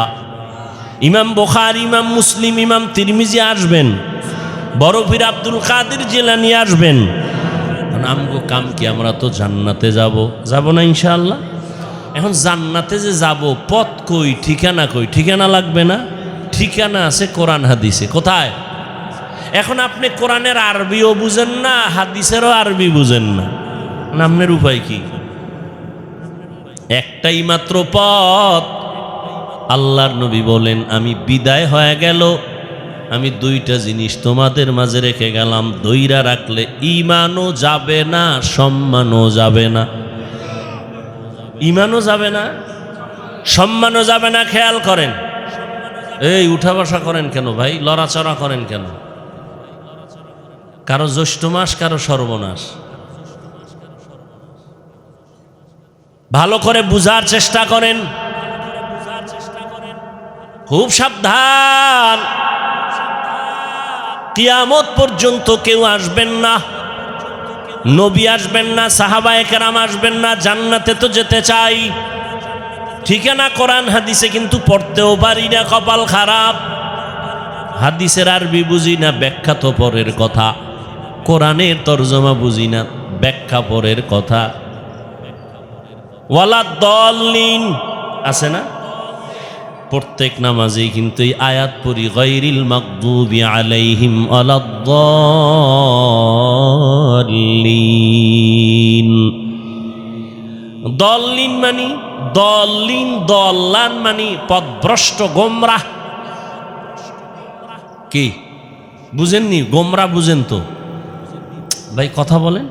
ইমাম বুখারী, ইমাম মুসলিম, ইমাম তিরমিজি আসবেন, বড় পীর আব্দুল কাদের জিলানী আসবেন। আমগো কাম কি? আমরা তো জান্নাতে যাব না ইনশাআল্লাহ। এখন জান্নাতে যে যাব, পথ কই, ঠিকানা কই? ঠিকানা লাগবে না? ঠিকানা আছে কোরআন হাদিসে। কোথায়? এখন আপনি কোরআনের আরবিও বুঝেন না, হাদিসেরও আরবি বুঝেন না, আপনার উপায় কি? একটাই মাত্র পথ। আল্লাহর নবী বলেন, আমি বিদায় হয়ে গেল, আমি দুইটা জিনিস তোমাদের মাঝে রেখে গেলাম, দইরা রাখলে ঈমানও যাবে না, সম্মানও যাবে না। ঈমানও যাবে না, সম্মানও যাবে না। খেয়াল করেন, এই উঠা বসা করেন কেন ভাই? লড়াচড়া করেন কেন? কারো জ্যৈষ্ঠ মাস, কারো সর্বনাশ। ভালো করে বুঝার চেষ্টা করেন, খুব সাবধান। কিয়ামত পর্যন্ত কেউ আসবেন না, নবী আসবেন না, সাহাবায়ে কেরাম আসবেন না। জান্নাতে তো যেতে চাই, ঠিকানা কোরআন হাদিসে কিন্তু পড়তেও পারি না, কপাল খারাপ। হাদিসের আরবি বুঝি না, ব্যাখ্যা তো পরের কথা। কোরআনের তরজমা বুঝি না, ব্যাখ্যা পরের কথা। ওয়ালা দল্লিন আছে না? প্রত্যেক নামাজেই কিন্তু এই আয়াত পড়ি, গায়রিল মাগদুবি আলাইহিম ওয়ালাদ-দাল্লিন। দল্লিন মানে দল্লিন, দল্লান মানে পথভ্রষ্ট, গোমরাহ। কি বুঝেননি? গোমরা বুঝেন তো ভাই? কথা বলেন।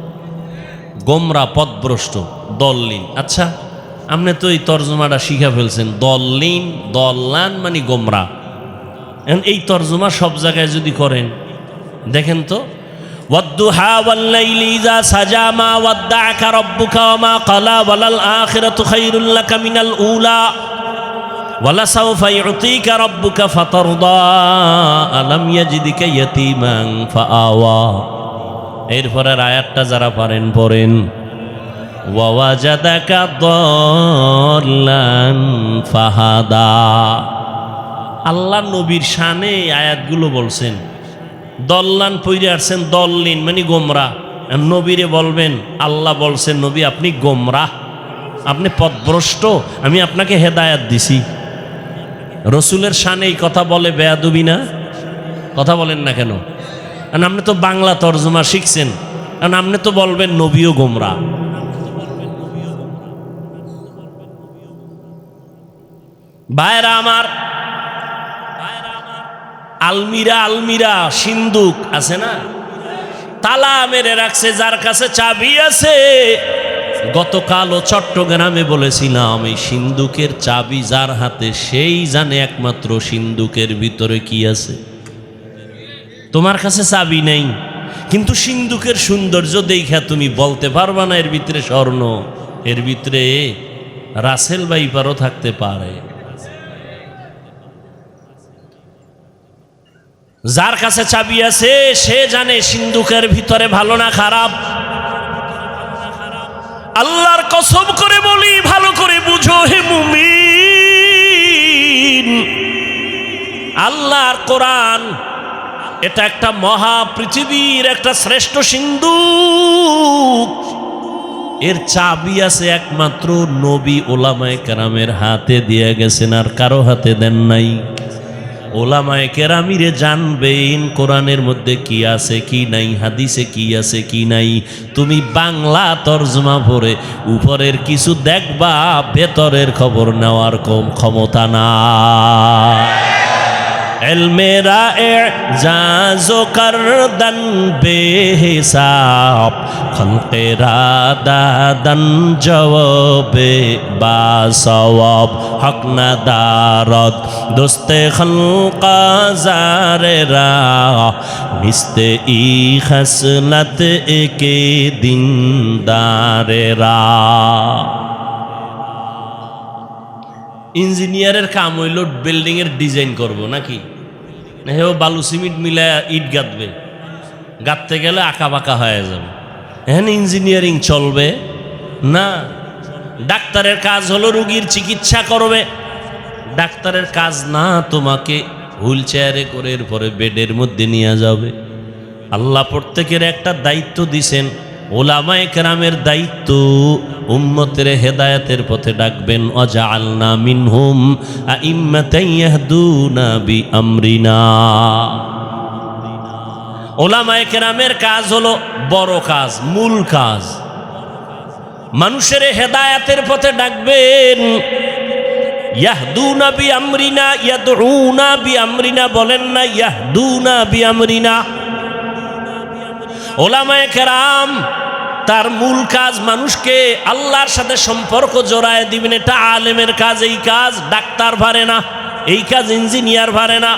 গোমরা, পথভ্রষ্ট, দল্লিন। আচ্ছা, আপনি তো এই তর্জমাটা শিখা ফেলছেন। দল্লিন, দল্লান মানে গোমরা। এখন এই তর্জমা সব জায়গায় যদি করেন, দেখেন তো, ওয়াদ্দুহা ওয়াল্লাইলি ইযা সাজা মা ওয়াদ্দাআকা রাব্বুকা ওয়া মা ক্বালা ওয়ালাল আখিরাতু খায়রুল লাকা মিনাল উলা ওয়ালাসাউফা ইউতিকা রাব্বুকা ফাতারদা আলাম ইয়াজিদিকা ইয়াতীমান ফাআওয়া। এরপরের আয়াতটা যারা পারেন পড়েন, ওয়াওয়াজাদাকা দাল্লান ফাহাদা। আল্লাহ নবীর শানে আয়াতগুলো বলছেন। দল্লান পইরে আসছেন, দল্লিন মানে গোমরা। নবীরে বলবেন, আল্লাহ বলছেন, নবী আপনি গোমরা, আপনি পথভ্রষ্ট, আমি আপনাকে হেদায়াত দিছি। রসুলের শানে এই কথা বলে বেয়াদবি না? কথা বলেন না কেন? কারণ আপনি তো বাংলা তর্জমা শিখছেন, কারণ আপনি তো বলবেন নবীও গোমরা। ভাইরা আমার, আলমিরা, আলমিরা সিন্দুক আছে না, তালা মেরে রাখছে, যার কাছে চাবি আছে। গতকালও চট্টগ্রামে বলেছিলাম, এই সিন্দুকের চাবি যার হাতে, সেই জানে একমাত্র সিন্দুকের ভিতরে কি আছে। তোমার কাছে চাবি নেই, কিন্তু সিন্দুকের সৌন্দর্য দেখা তুমি বলতে পারবা না এর ভিতরে স্বর্ণ, এর ভিতরে রাসেল ভাইপারও থাকতে পারে। যার কাছে চাবি আছে সে জানে সিন্দুকের ভিতরে ভালো না খারাপ। আল্লাহর কসম করে বলি, ভালো করে বুঝো হে মুমিন, আল্লাহর কোরআন এটা একটা মহা পৃথিবীর একটা শ্রেষ্ঠ সিন্দুক। এর চাবি আছে একমাত্র নবী ওলামায়ে কেরামের হাতে দিয়ে গেছেন, আর কারো হাতে দেন নাই। ওলামায়ে কেরামিরে জানবেন কোরআনের মধ্যে কি আছে কি নাই, হাদিসে কি আছে কি নাই। তুমি বাংলা তর্জমা পড়ে উপরের কিছু দেখবা, ভেতরের খবর নেওয়ার কম ক্ষমতা না। इल्मेरा एजाज़ो करदन बेहिसाब खल्क़ेरा दादन जवाबे बासवाब हक नदारत दोस्ते खल्क़ा ज़ारेरा मिस्ते ई खसलत एके दिनदारेरा। ইঞ্জিনিয়ারের কাম হইল বিল্ডিং এর ডিজাইন করব নাকি না হেও বালু সিমেন্ট মিলায় ইট গাঁথবে, গাঁথতে গেলে আঁকা বাঁকা হয়ে যাবে, এখন ইঞ্জিনিয়ারিং চলবে না। ডাক্তারের কাজ হলো রোগীর চিকিৎসা করবে, ডাক্তারের কাজ না তোমাকে হুইল চেয়ারে করে এরপরে বেডের মধ্যে নিয়ে যাবে। আল্লাহ প্রত্যেকের একটা দায়িত্ব দিছেন, ওলামায়ে কেরামের দায়িত্ব উম্মতের হেদায়েতের পথে ডাকবেন। ওয়াজআলনা মিনহুম আইম্মাতান ইয়াহদুনা বিআমরিনা। ওলামায়ে কেরামের কাজ হলো বড় কাজ, মূল কাজ, মানুষের হেদায়েতের পথে ডাকবেন। ইয়াহদুনা বিআমরিনা, ইয়াদউনা বিআমরিনা বলেন না, ইয়াহদুনা বিআমরিনা। ওলামায়ে কেরাম তার মূল কাজ মানুষকে আল্লাহর সাথে সম্পর্ক জড়ায় দিবেন, এটা আলেমের কাজ। এই কাজ ডাক্তার পারে না, এই কাজ ইঞ্জিনিয়ার পারে না,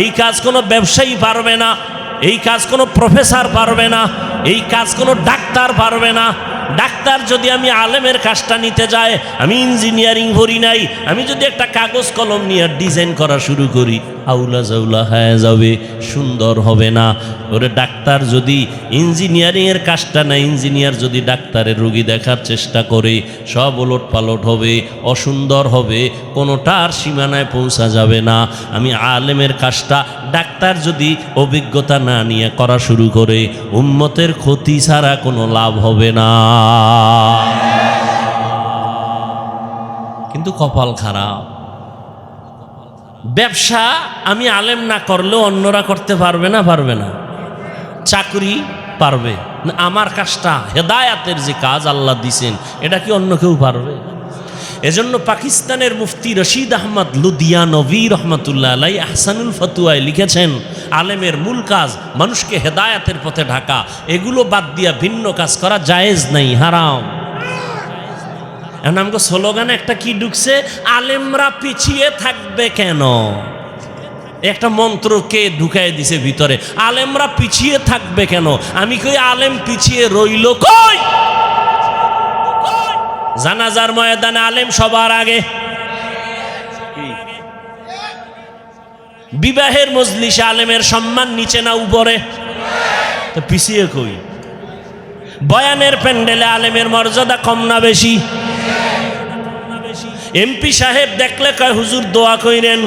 এই কাজ কোনো ব্যবসায়ী পারবে না, এই কাজ কোনো প্রফেসর পারবে না, এই কাজ কোনো ডাক্তার পারবে না। ডাক্তার যদি আমি আলেমের কাজটা নিতে যাই, আমি ইঞ্জিনিয়ারিং পড়ি নাই, আমি যদি একটা কাগজ কলম নিয়ে ডিজাইন করা শুরু করি, আউলা জাউলা হয়ে যাবে, সুন্দর হবে না। ওরে ডাক্তার যদি ইঞ্জিনিয়ারিংয়ের কাজটা না, ইঞ্জিনিয়ার যদি ডাক্তারের রোগী দেখার চেষ্টা করে, সব ওলট পালট হবে, অসুন্দর হবে, কোনোটার সীমানায় পৌঁছা যাবে না। আমি আলেমের কাজটা ডাক্তার যদি অভিজ্ঞতা না নিয়ে করা শুরু করে, উম্মতের ক্ষতি ছাড়া কোনো লাভ হবে না। কিন্তু কপাল খারাপ, ব্যবসা আমি আলেম না করলেও অন্যরা করতে পারবে না, পারবে না। চাকরি পারবে না, আমার কাজটা হেদায়াতের যে কাজ আল্লাহ দিছেন, এটা কি অন্য কেউ পারবে? এজন্য পাকিস্তানের মুফতি রশিদ আহমদ লুধিয়ানভি রহমতুল্লাহ আলাইহি আহসানুল ফতুয়ায় লিখেছেন, আলেমের মূল কাজ মানুষকে হেদায়াতের পথে ঢাকা, এগুলো বাদ দিয়া ভিন্ন কাজ করা জায়েজ নাই, হারাম। এখন আমাকে স্লোগানে একটা কি ঢুকছে, আলেমরা পিছিয়ে থাকবে কেন? একটা মন্ত্রকে ঢুকাই দিছে ভিতরে, আলেমরা পিছিয়ে থাকবে কেন? আমি কই আলেম পিছিয়ে রইল কই? জানাজার ময়দানে আলেম সবার আগে, বিবাহের মজলিসে আলেমের সম্মান নিচে না উপরে, তো পিছিয়ে কই? বয়ানের প্যান্ডেলে আলেমের মর্যাদা কম না বেশি? এমপি সাহেব দেখলে কয় হুজুর দোয়া কইরেন,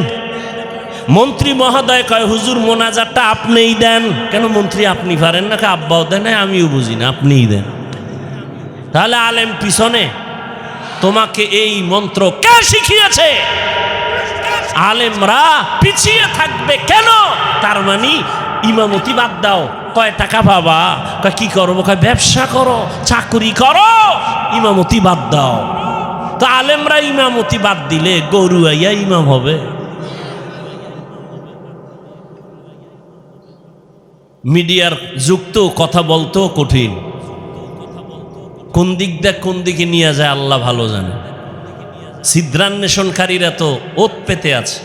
মন্ত্রী মহোদয় কয় হুজুর মোনাজাতটা আপনিই দেন। কেন মন্ত্রী আপনি পারেন না? আব্বাও দেন, আমিও বুঝি না, আপনিই দেন। তাহলে আলেম পিছনে? তোমাকে এই মন্ত্র কে শিখিয়েছে? আলেমরা পিছিয়ে থাকবে কেন? তার মানে ইমামতি বাদ দাও, কয় টাকা পাবা? কয় কি করবো? কয় ব্যবসা করো, চাকরি করো, ইমামতি বাদ দাও। তো আলেমরা ইমামতি বাদ দিলে গরু আইয়া ইমাম হবে? মিডিয়ার যুক্ত কথা বলতেও কঠিন, কোন দিক দিয়ে কোন দিকে নিয়ে যায় আল্লাহ ভালো জানে। ছিদ্রান্বেষণকারীরা তো ওত পেতে আছে।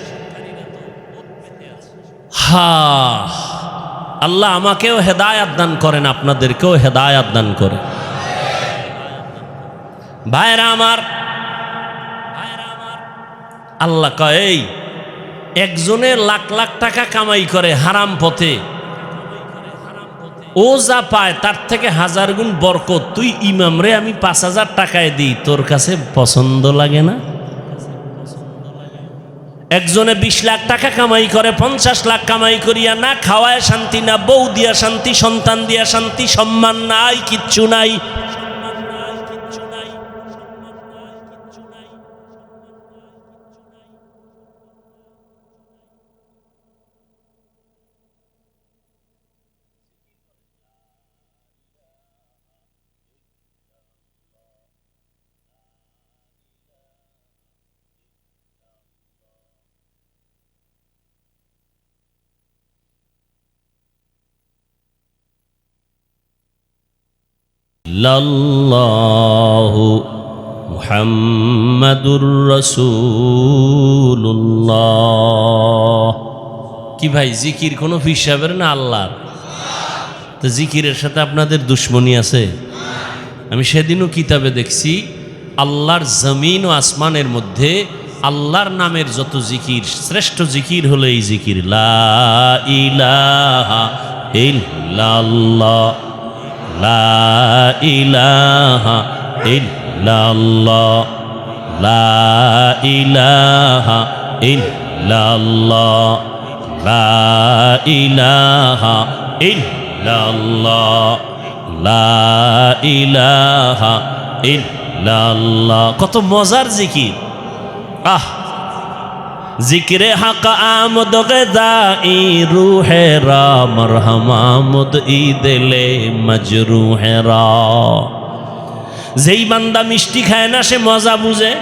আল্লাহ আমাকেও হেদায়াত দান করেন, আপনাদেরকেও হেদায়াত দান করেন। ভাইরা আমার, আল্লাহ কয় এই একজনে লাখ লাখ টাকা কামাই করে হারাম পথে, ও যা পায় তার থেকে 1000 গুণ বরকত। তুই ইমাম রে আমি 5000 টাকায় দিই, তোর কাছে পছন্দ লাগে না? একজনে 20 লাখ টাকা কামাই করে, 50 লাখ কামাই করিয়া না খাওয়ায় শান্তি, না বউ দিয়া শান্তি, সন্তান দিয়া শান্তি, সম্মান নাই, কিচ্ছু নাই। ইল্লাল্লাহু মুহাম্মাদুর রাসূলুল্লাহ। কি ভাই, জিকির কোনো হিসাবের না আল্লাহর? তো জিকিরের সাথে আপনাদের দুশ্মনী আছে? আমি সেদিনও কিতাবে দেখছি, আল্লাহর জমিন ও আসমানের মধ্যে আল্লাহর নামের যত জিকির, শ্রেষ্ঠ জিকির হলো এই জিকির, লা ইলাহা ইল্লাল্লাহ, লা ইলাহা ইল্লাল্লাহ, লা ইলাহা ইল্লাল্লাহ, লা ইলাহা ইল্লাল্লাহ, লা ইলাহা ইল্লাল্লাহ। কত মজার জিকির! আহ, জিকিরে হক আমদ গদাই রূহে রা, মারহামামদ ই দিলে মজরুহে রা। যেই বান্দা মিষ্টি খায় না সে মজা বুঝে,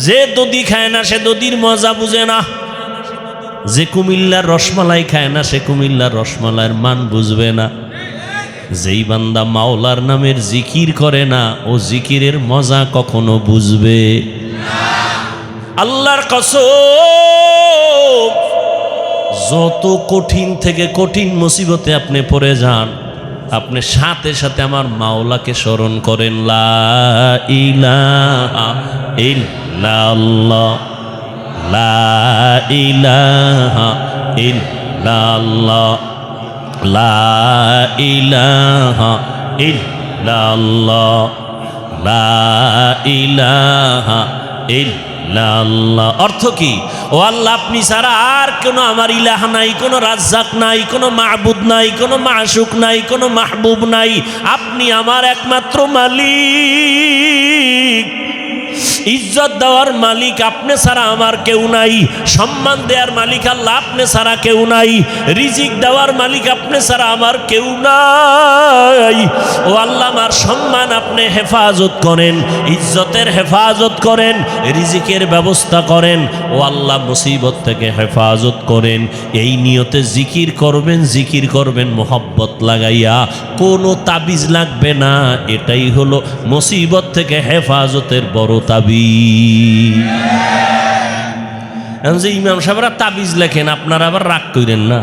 যে দধি খায় না সে দধির মজা বুঝে না, যে কুমিল্লার রসমালাই খায় না সে কুমিল্লার রসমালাইয়ের মান বুঝবে না। যেই বান্দা মাওলার নামের জিকির করে না ও জিকিরের মজা কখনো বুঝবে না। আল্লাহর কসম, যত কঠিন থেকে কঠিন মুসিবতে আপনি পড়ে যান, আপনি সাথে সাথে আমার মাওলাকে স্মরণ করেন, লা ইলাহা ইল্লাল্লাহ, লা ইলাহা ইল্লাল্লাহ, লা ইলাহা ইল্লাল্লাহ, লা ইলাহা ইল্লাল্লাহ। অর্থ কি? ও আল্লাহ, আপনি ছাড়া আর কোনো আমার ইলাহ নাই, কোনো রাজ্জাক নাই, কোনো মাহবুদ নাই, কোনো মাশুক নাই, কোনো মাহবুব নাই। আপনি আমার একমাত্র মালিক। ইজ্জত দেওয়ার মালিক আপনি ছাড়া আমার কেউ নাই, সম্মান দেওয়ার মালিক আল্লাহ আপনি ছাড়া কেউ নাই, রিজিক দেওয়ার মালিক আপনি ছাড়া আমার কেউ নাই। ও আল্লাহ, আমার সম্মান আপনি হেফাজত করেন, ইজ্জতের হেফাজত করেন, রিজিকের ব্যবস্থা করেন। ও আল্লাহ, মুসিবত থেকে হেফাজত করেন। এই নিয়তে জিকির করবেন, জিকির করবেন মোহব্বত লাগাইয়া, কোনো তাবিজ লাগবে না। এটাই হলো মুসিবত থেকে হেফাজতের বড় তাবিজ। যে ইমাম সাহেবরা তাবিজ লেখেন, আপনারা আবার রাগ করেন না।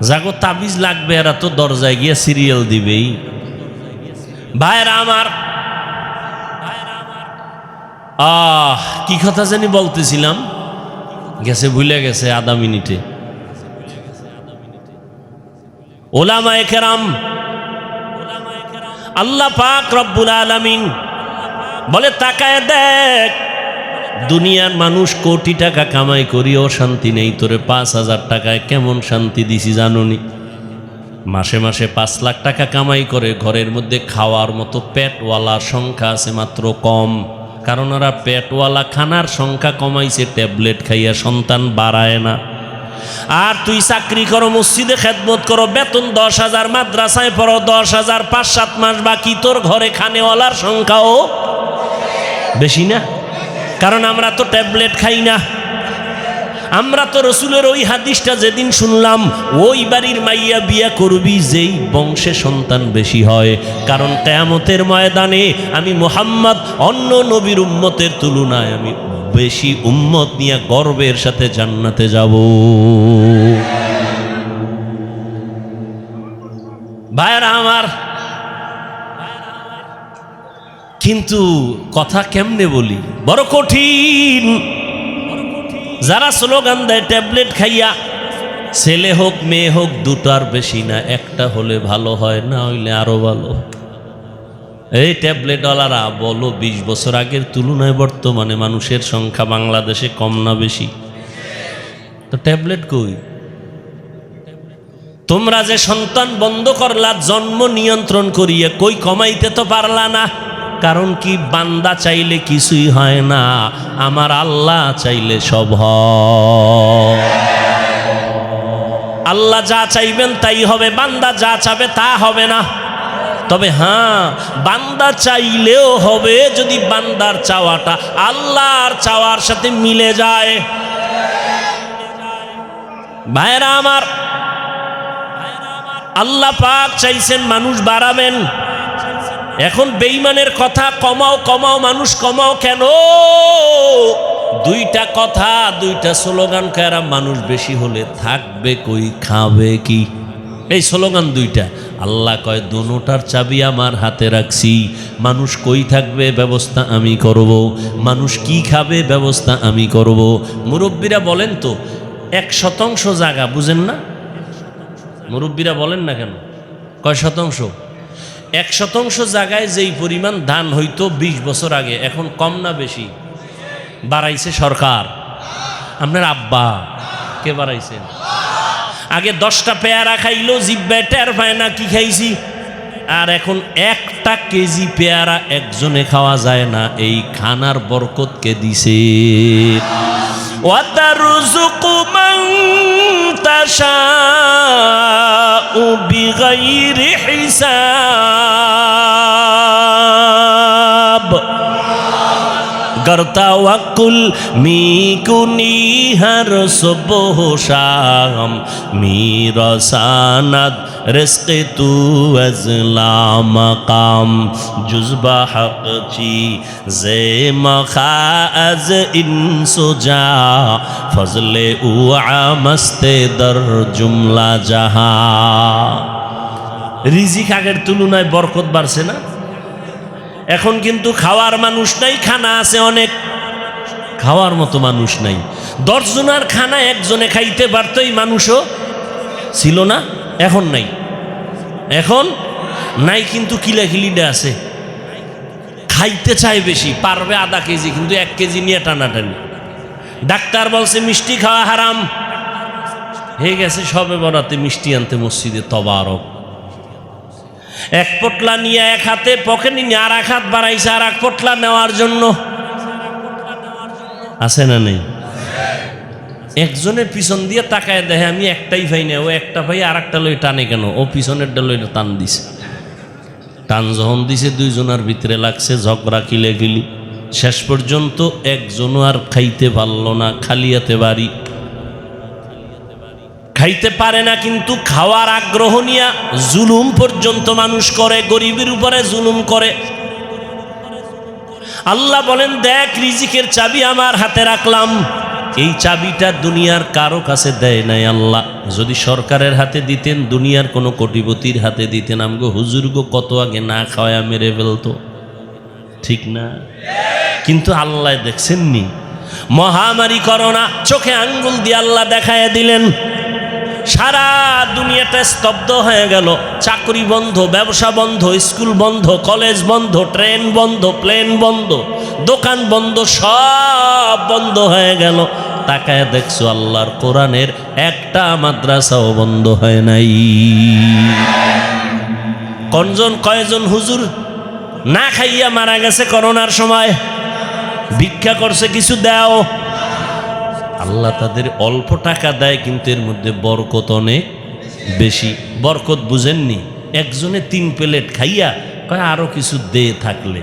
যাগো তাবিজ লাগবে এরা তো দরজায় গিয়ে সিরিয়াল দিবেই। ভাইরা আমার, কি কথা জানি বলতেছিলাম, গেছে, ভুলে গেছে আধা মিনিটে। ওলামায়ে কেরাম, আল্লাহ পাক রব্বুল আলামিন বলে, তাকায় দেখ, দুনিয়ার মানুষ কোটি টাকা কামাই করিও শান্তি নেই, তোরে 5,000 টাকায় কেমন শান্তি দিছি জানোনি? মাসে মাসে 5 লাখ টাকা কামাই করে, ঘরের মধ্যে খাওয়ার মতো পেটওয়ালার সংখ্যা আছে মাত্র কম। কারণ ওরা পেটওয়ালা খানার সংখ্যা কমাইছে, ট্যাবলেট খাইয়া সন্তান বাড়ায় না। আর তুই চাকরি করো, মসজিদে খেদমত করো, বেতন 10,000, মাদ্রাসায় পড়ো 10,000, 5-7 মাস বাকি, তোর ঘরে খানেওয়ালার সংখ্যাও বেশি না। কারণ আমরা তো ট্যাবলেট খাই না। আমরা তো রসুলের ওই হাদিসটা যেদিন শুনলাম, ওই বাড়ির মাইয়া বিয়া করবি যেই বংশে সন্তান বেশি হয়। কারণ কিয়ামতের ময়দানে আমি মুহাম্মদ অন্য নবীর উম্মতের তুলনায় আমি বেশি উম্মত নিয়ে গর্বের সাথে জান্নাতে যাব। ভাইরা আমার, কিন্তু কথা কেমনে বলি, বড় কঠিন। যারা স্লোগান দেয় ট্যাবলেট খাইয়া, ছেলে হোক মেয়ে হোক দুটার বেশি না, একটা হলে ভালো হয়, না হইলে আরো ভালো। এই ট্যাবলেটওয়ালারা বলো, 20 বছর আগের তুলনায় বর্তমানে মানুষের সংখ্যা বাংলাদেশে কম না বেশি? তো ট্যাবলেট কই? তোমরা যে সন্তান বন্ধ করলা জন্ম নিয়ন্ত্রণ করিয়ে, কই কমাইতে তো পারলা না। কারণ কি? বান্দা চাইলে কিছুই হয় না, আমার আল্লাহ চাইলে সব হয়। আল্লাহ যা চাইবেন তাই হবে, বান্দা যা চাবে তা হবে না। তবে হ্যাঁ, বান্দা চাইলেও হবে যদি বান্দার চাওয়াটা আল্লাহর চাওয়ার সাথে মিলে যায়। ভাইরা আমার, আল্লাহ পাক চাইছেন মানুষ বাড়াবেন। এখন বেঈমানের কথা কমাও কমাও, মানুষ কমাও কেন? দুইটা কথা, দুইটা স্লোগান কারা, মানুষ বেশি হলে থাকবে কই, খাবে কি? এই স্লোগান দুইটা। আল্লাহ কয় দুটার চাবি আমার হাতে রাখছি। মানুষ কই থাকবে ব্যবস্থা আমি করব, মানুষ কি খাবে ব্যবস্থা আমি করব। মুরব্বীরা বলেন তো 1% জায়গা বুঝেন না? মুরব্বীরা বলেন না কেন? কয় শতাংশ? 1% জায়গায় যেই পরিমাণ ধান হইতো 20 বছর আগে, এখন কম না বেশি? বাড়াইছে সরকার। আপনার আব্বা কে বাড়াইছেন? আগে 10টা পেয়ারা খাইলো জিব্বায় টের পায় না কি খাইছি, আর এখন 1টা কেজি পেয়ারা একজনে খাওয়া যায় না। এই খানার বরকত কে দিছে? ওয়াতারযুকু মান তাশাউ বিগাইরি হিসাব। গরতাওয়াক্কুল মিকুনি হর সুবহ শাম মিরসানাদ রিজকে তু আজলা মাকাম জুজবা হক চি জে মখাজ ইনসুজা ফজলে উ আমস্তে দর জুমলা জাহা। রিজিক আগের তুলনায় বরকত বাড়ছে না? এখন কিন্তু খাওয়ার মানুষ নাই, খানা আছে অনেক, খাওয়ার মতো মানুষ নাই। 10 জনের খানা একজনে খাইতে পারতো, এই মানুষও ছিল না, এখন নাই। এখন নাই কিন্তু কিলাকিলিটা আছে, খাইতে চায় বেশি, পারবে আধা কেজি কিন্তু 1 কেজি নিয়ে টানাটানি। ডাক্তার বলছে মিষ্টি খাওয়া হারাম, হয়ে গেছে সবে বরাতে মিষ্টি আনতে মসজিদে তবারক। 1 পটলা নিয়ে 1 হাতে পকেটে নিয়ে আর 1 হাত বাড়াইছে আর 1 পটলা নেওয়ার জন্য। আছে না নেই? একজনের পিছন দিয়ে তাকায় দেখে আমি একটাই পাই না, ও একটা পাই আর একটা লই টানে কেন? ও পিছনের লই টান দিছে। টান যখন দিছে 2 জনের ভিতরে লাগছে ঝগড়া, কিলেকিলি। শেষ পর্যন্ত একজনও আর খাইতে পারল না, খালিয়াতে বাড়ি। খাইতে পারে না কিন্তু খাওয়ার আগ্রহ নিয়ে জুলুম পর্যন্ত মানুষ করে, গরিবের উপরে জুলুম করে। আল্লাহ বলেন দেখ রিজিকের চাবি আমার হাতে রাখলাম, এই চাবিটা দুনিয়ার কারো কাছে দেয় নাই আল্লাহ। যদি সরকারের হাতে দিতেন, দুনিয়ার কোনো কোটিপতির হাতে দিতেন, আমগো হুজুরগো কত আগে না খাওয়ায় মেরে ফেলতো, ঠিক না? কিন্তু আল্লাহ দেখছেন নি, মহামারী করোনা চোখে আঙ্গুল দিয়ে আল্লাহ দেখায় দিলেন। সারা দুনিয়াটা স্তব্ধ হয়ে গেল, চাকরি বন্ধ, ব্যবসা বন্ধ, স্কুল বন্ধ, কলেজ বন্ধ, ট্রেন বন্ধ, প্লেন বন্ধ, দোকান বন্ধ, সব বন্ধ হয়ে গেল। তাকায় দেখছো আল্লাহর কোরআনের একটা মাদ্রাসাও বন্ধ হয় নাই। কয়জন হুজুর না খাইয়া মারা গেছে করোনার সময়, ভিক্ষা করছে কিছু দাও। আল্লাহ তাদের অল্প টাকা দেয় কিন্তু এর মধ্যে বরকত অনেক বেশি। বরকত বুঝেননি? একজনে 3 প্লেট খাইয়া কয় আরো কিছু দে থাকলে,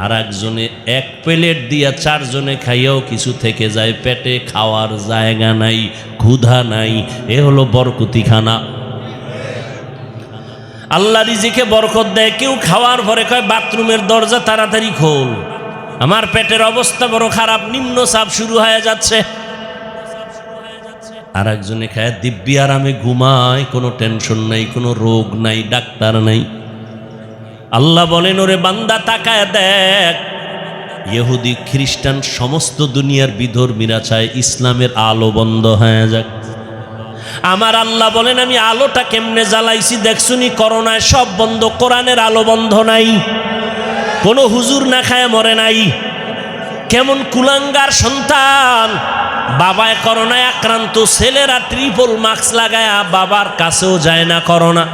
আর একজনে 1 প্লেট দিয়া 4 জনে খাইয়াও কিছু থেকে যায়, পেটে খাওয়ার জায়গা নাই, ক্ষুধা নাই। এ হলো বরকতি খানা। আল্লাহ রিজিকে বরকত দেয়। কেউ খাওয়ার পরে কয় বাথরুমের দরজা তাড়াতাড়ি খোল, আমার পেটের অবস্থা বড় খারাপ, নিম্ন চাপ শুরু হয়ে যাচ্ছে। আর একজনে খায় দিব্যি আরামে ঘুমায়, কোনো টেনশন নাই, কোনো রোগ নাই, ডাক্তার নাই। আল্লাহ বলেন ওরে বান্দা তাকায় দেখ, ইহুদি খ্রিস্টান সমস্ত দুনিয়ার বিধর্মীরা চায় ইসলামের আলো বন্ধ হয়ে যাক। আমার আল্লাহ বলেন আমি আলোটা কেমনে জ্বালাইছি দেখছুনি? করোনায় সব বন্ধ, কোরআনের আলো বন্ধ নাই, কোনো হুজুর না খায় মরে নাই। কেমন কুলাঙ্গার সন্তান, বাবায় করোনায় আক্রান্ত, ছেলেরা ট্রিপল মাস্ক লাগায় বাবার কাছেও যায় না করোনা।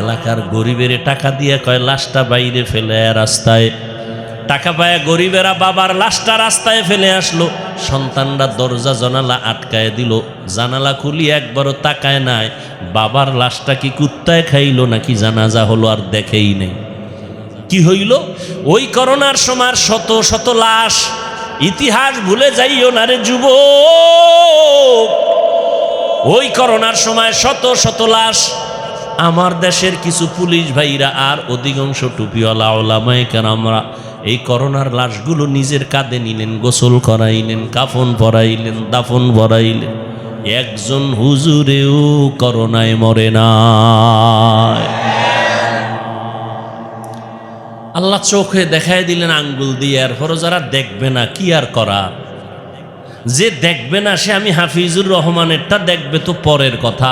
এলাকার গরিবের টাকা দিয়ে কয় লাশটা বাইরে ফেলে রাস্তায়, টাকা পায় গরিবেরা বাবার লাশটা রাস্তায় ফেলে আসলো। সন্তানরা দরজা জানালা আটকায় দিল, জানালা খুলি একবারও তাকায় নাই বাবার লাশটা কি কুত্তায় খাইলো নাকি জানাজা হলো, আর দেখেই নেই। কি হইল? ওই করোনার সময় শত শত লাশ। ইতিহাস ভুলে যাইও না রে যুবক, ওই করোনার সময় শত শত লাশ। আমার দেশের কিছু পুলিশ ভাইরা আর অধিকাংশ টুপিওয়ালা ওলামায়ে কেরামরা এই করোনার লাশগুলো নিজের কাঁধে নিলেন, গোসল করাইলেন, কাফন পরাইলেন, দাফন পরাইলেন। একজন হুজুরেও করোনায় মরে না। আল্লাহ চোখে দেখাই দিলেন আঙ্গুল দিয়ে। এরপরও যারা দেখবে না কি আর করা, যে দেখবে না সে আমি হাফিজুর রহমানেরটা দেখবে তো পরের কথা,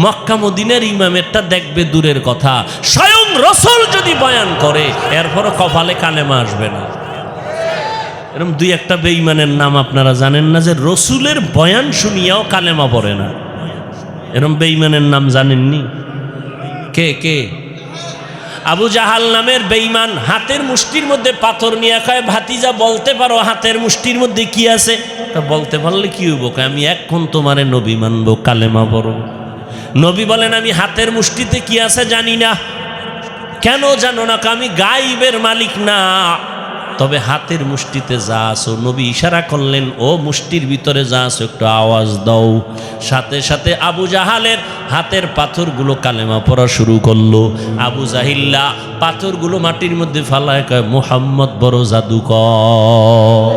মক্কা মদিনার ইমামেরটা দেখবে দূরের কথা। স্বয়ং রসুল যদি বয়ান করে এরপরও কপালে কালেমা আসবে না। এরকম দুই একটা বেঈমানের নাম আপনারা জানেন না, যে রসুলের বয়ান শুনিয়াও কালেমা পড়ে না। এরকম বেঈমানের নাম জানেননি? কে কে? আবু জাহাল নামের বেঈমান হাতের মুষ্টির মধ্যে পাথর নিয়ে কয়, ভাতিজা বলতে পারো হাতের মুষ্টির মধ্যে কি আছে? বলতে পারলে কি হইব? আমি এখন তোমারে নবী মানবো, কালেমা পড়ো। নবী বলেন, আমি হাতের মুষ্টিতে কি আছে জানি না। কেন জানো না? আমি গাইবের মালিক না, তবে হাতের মুষ্টিতে যা আছো, নবী ইশারা করলেন, ও মুষ্টির ভিতরে যা আছো একটু আওয়াজ দাও। সাথে সাথে আবু জাহালের হাতের পাথরগুলো কালেমা পড়া শুরু করলো। আবু জাহিল্লা পাথরগুলো মাটির মধ্যে ফালায় কয়, মুহাম্মদ বড় জাদুকর।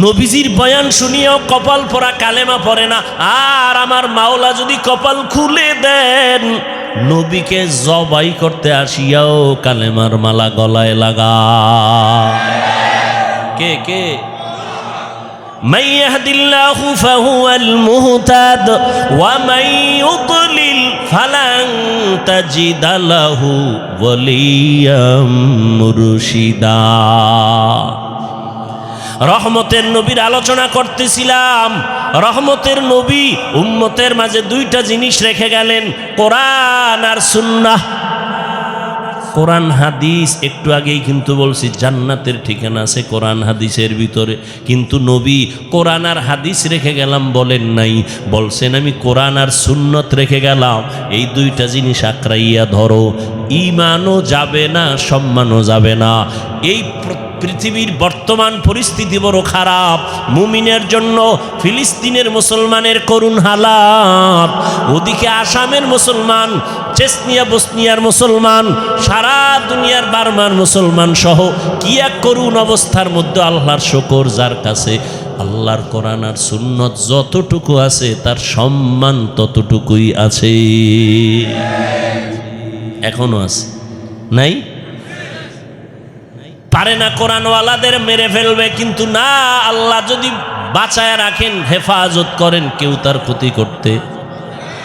নবীজির বয়ান শুনিয়াও কপাল পরা কালেমা পড়ে না। আর আমার মাওলা যদি কপাল খুলে দেন, নবীকে জবাই করতে আসিয়াও কালেমার মালা গলায় লাগা। কে কে? মান ইয়াহদিল্লাহু ফাহুয়াল মুহতাদ ওয়া মান ইউদ্লিল ফালান তাজিদা লাহু ওয়ালিয়াম মুরশিদা। রহমতের নবীর আলোচনা করতেছিলাম। রহমতের নবী উম্মতের মাঝে দুইটা জিনিস রেখে গেলেন, কোরআন আর সুন্নাহ। কোরআন হাদিস একটু আগেই কিন্তু বলছি জান্নাতের ঠিকানা আছে কোরআন হাদিসের ভিতরে, কিন্তু নবী কোরআন আর হাদিস রেখে গেলাম বলেন নাই, বলছেন আমি কোরআন আর সুন্নত রেখে গেলাম। এই দুইটা জিনিস আঁকড়াইয়া ধরো, ঈমানও যাবে না, সম্মানও যাবে না। এই পৃথিবীর বর্তমান পরিস্থিতি বড় খারাপ। মুমিনের জন্য ফিলিস্তিনের মুসলমানের করুণ হালাত, ওদিকে আসামের মুসলমান, চেচনিয়া বসনিয়ার মুসলমান, সারা দুনিয়ার বার্মার মুসলমান সহ কি এক করুণ অবস্থার মধ্যে। আল্লাহর শুকর, যার কাছে আল্লাহর কোরআন আর সুন্নত যতটুকু আছে তার সম্মান ততটুকুই আছে, এখনো আছে। নাই? পারে না কোরআনওয়ালাদের মেরে ফেলবে, কিন্তু না, আল্লাহ যদি বাঁচায় রাখেন, হেফাজত করেন, কেউ তার ক্ষতি করতে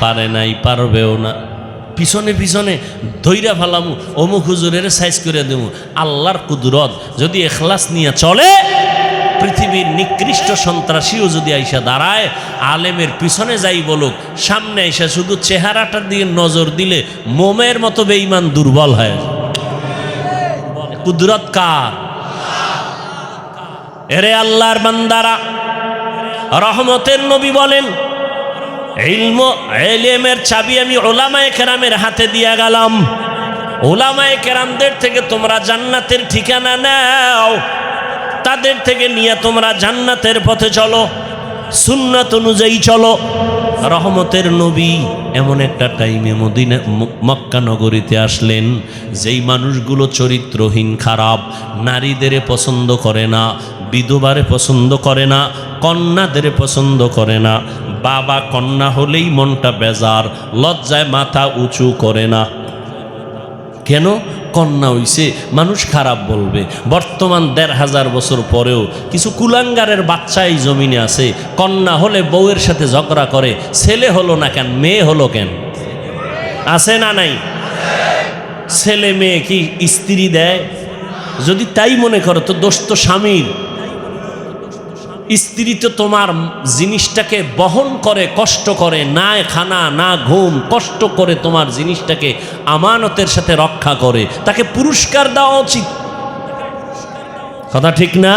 পারে নাই, পারবেও না। পিছনে পিছনে ধৈরা ফেলামু, অমুক হুজুরের সাইজ করে দেবো। আল্লাহর কুদরত যদি এখলাস নিয়ে চলে, পৃথিবীর নিকৃষ্ট সন্ত্রাসীও যদি আইসা দাঁড়ায়, আলেমের পিছনে যাই বলুক, সামনে আইসা শুধু চেহারাটার দিকে নজর দিলে মোমের মতো বেঈমান দুর্বল হয়। কুদরত কার? এরে আল্লাহর বান্দারা, রহমতের নবী বলেন, ইলমের চাবি আমি উলামায়ে কেরামের হাতে দিয়া গেলাম। উলামায়ে কেরামদের থেকে তোমরা জান্নাতের ঠিকানা নাও, তাদের থেকে নিয়ে তোমরা জান্নাতের পথে চলো, সুন্নাত অনুযায়ী চলো। রহমতের নবী এমন একটা টাইমে মদিনা মক্কা নগরীতে আসলেন, যেই মানুষগুলো চরিত্রহীন, খারাপ, নারীদের পছন্দ করে না, বিধবারে পছন্দ করে না, কন্যাদের পছন্দ করে না, বাবা কন্যা হলেই মনটা বেজার, লজ্জায় মাথা উঁচু করে না। কেন? কন্যা হইছে, মানুষ খারাপ বলবে। বর্তমান ১৫০০ বছর পরেও কিছু কুলাঙ্গারের বাচ্চা এই জমিনে আছে, কন্যা হলে বউয়ের সাথে ঝগড়া করে, ছেলে হলো না কেন, মেয়ে হলো কেন? আছে না নাই? ছেলে মেয়ে কি স্ত্রী দেয়? যদি তাই মনে করো তো দোষ তো স্বামীর। স্ত্রী তো তোমার জিনিসটাকে বহন করে, কষ্ট করে, না খানা না ঘুম, কষ্ট করে তোমার জিনিসটাকে আমানতের সাথে রক্ষা করে, তাকে পুরস্কার দেওয়া উচিত। কথা ঠিক না?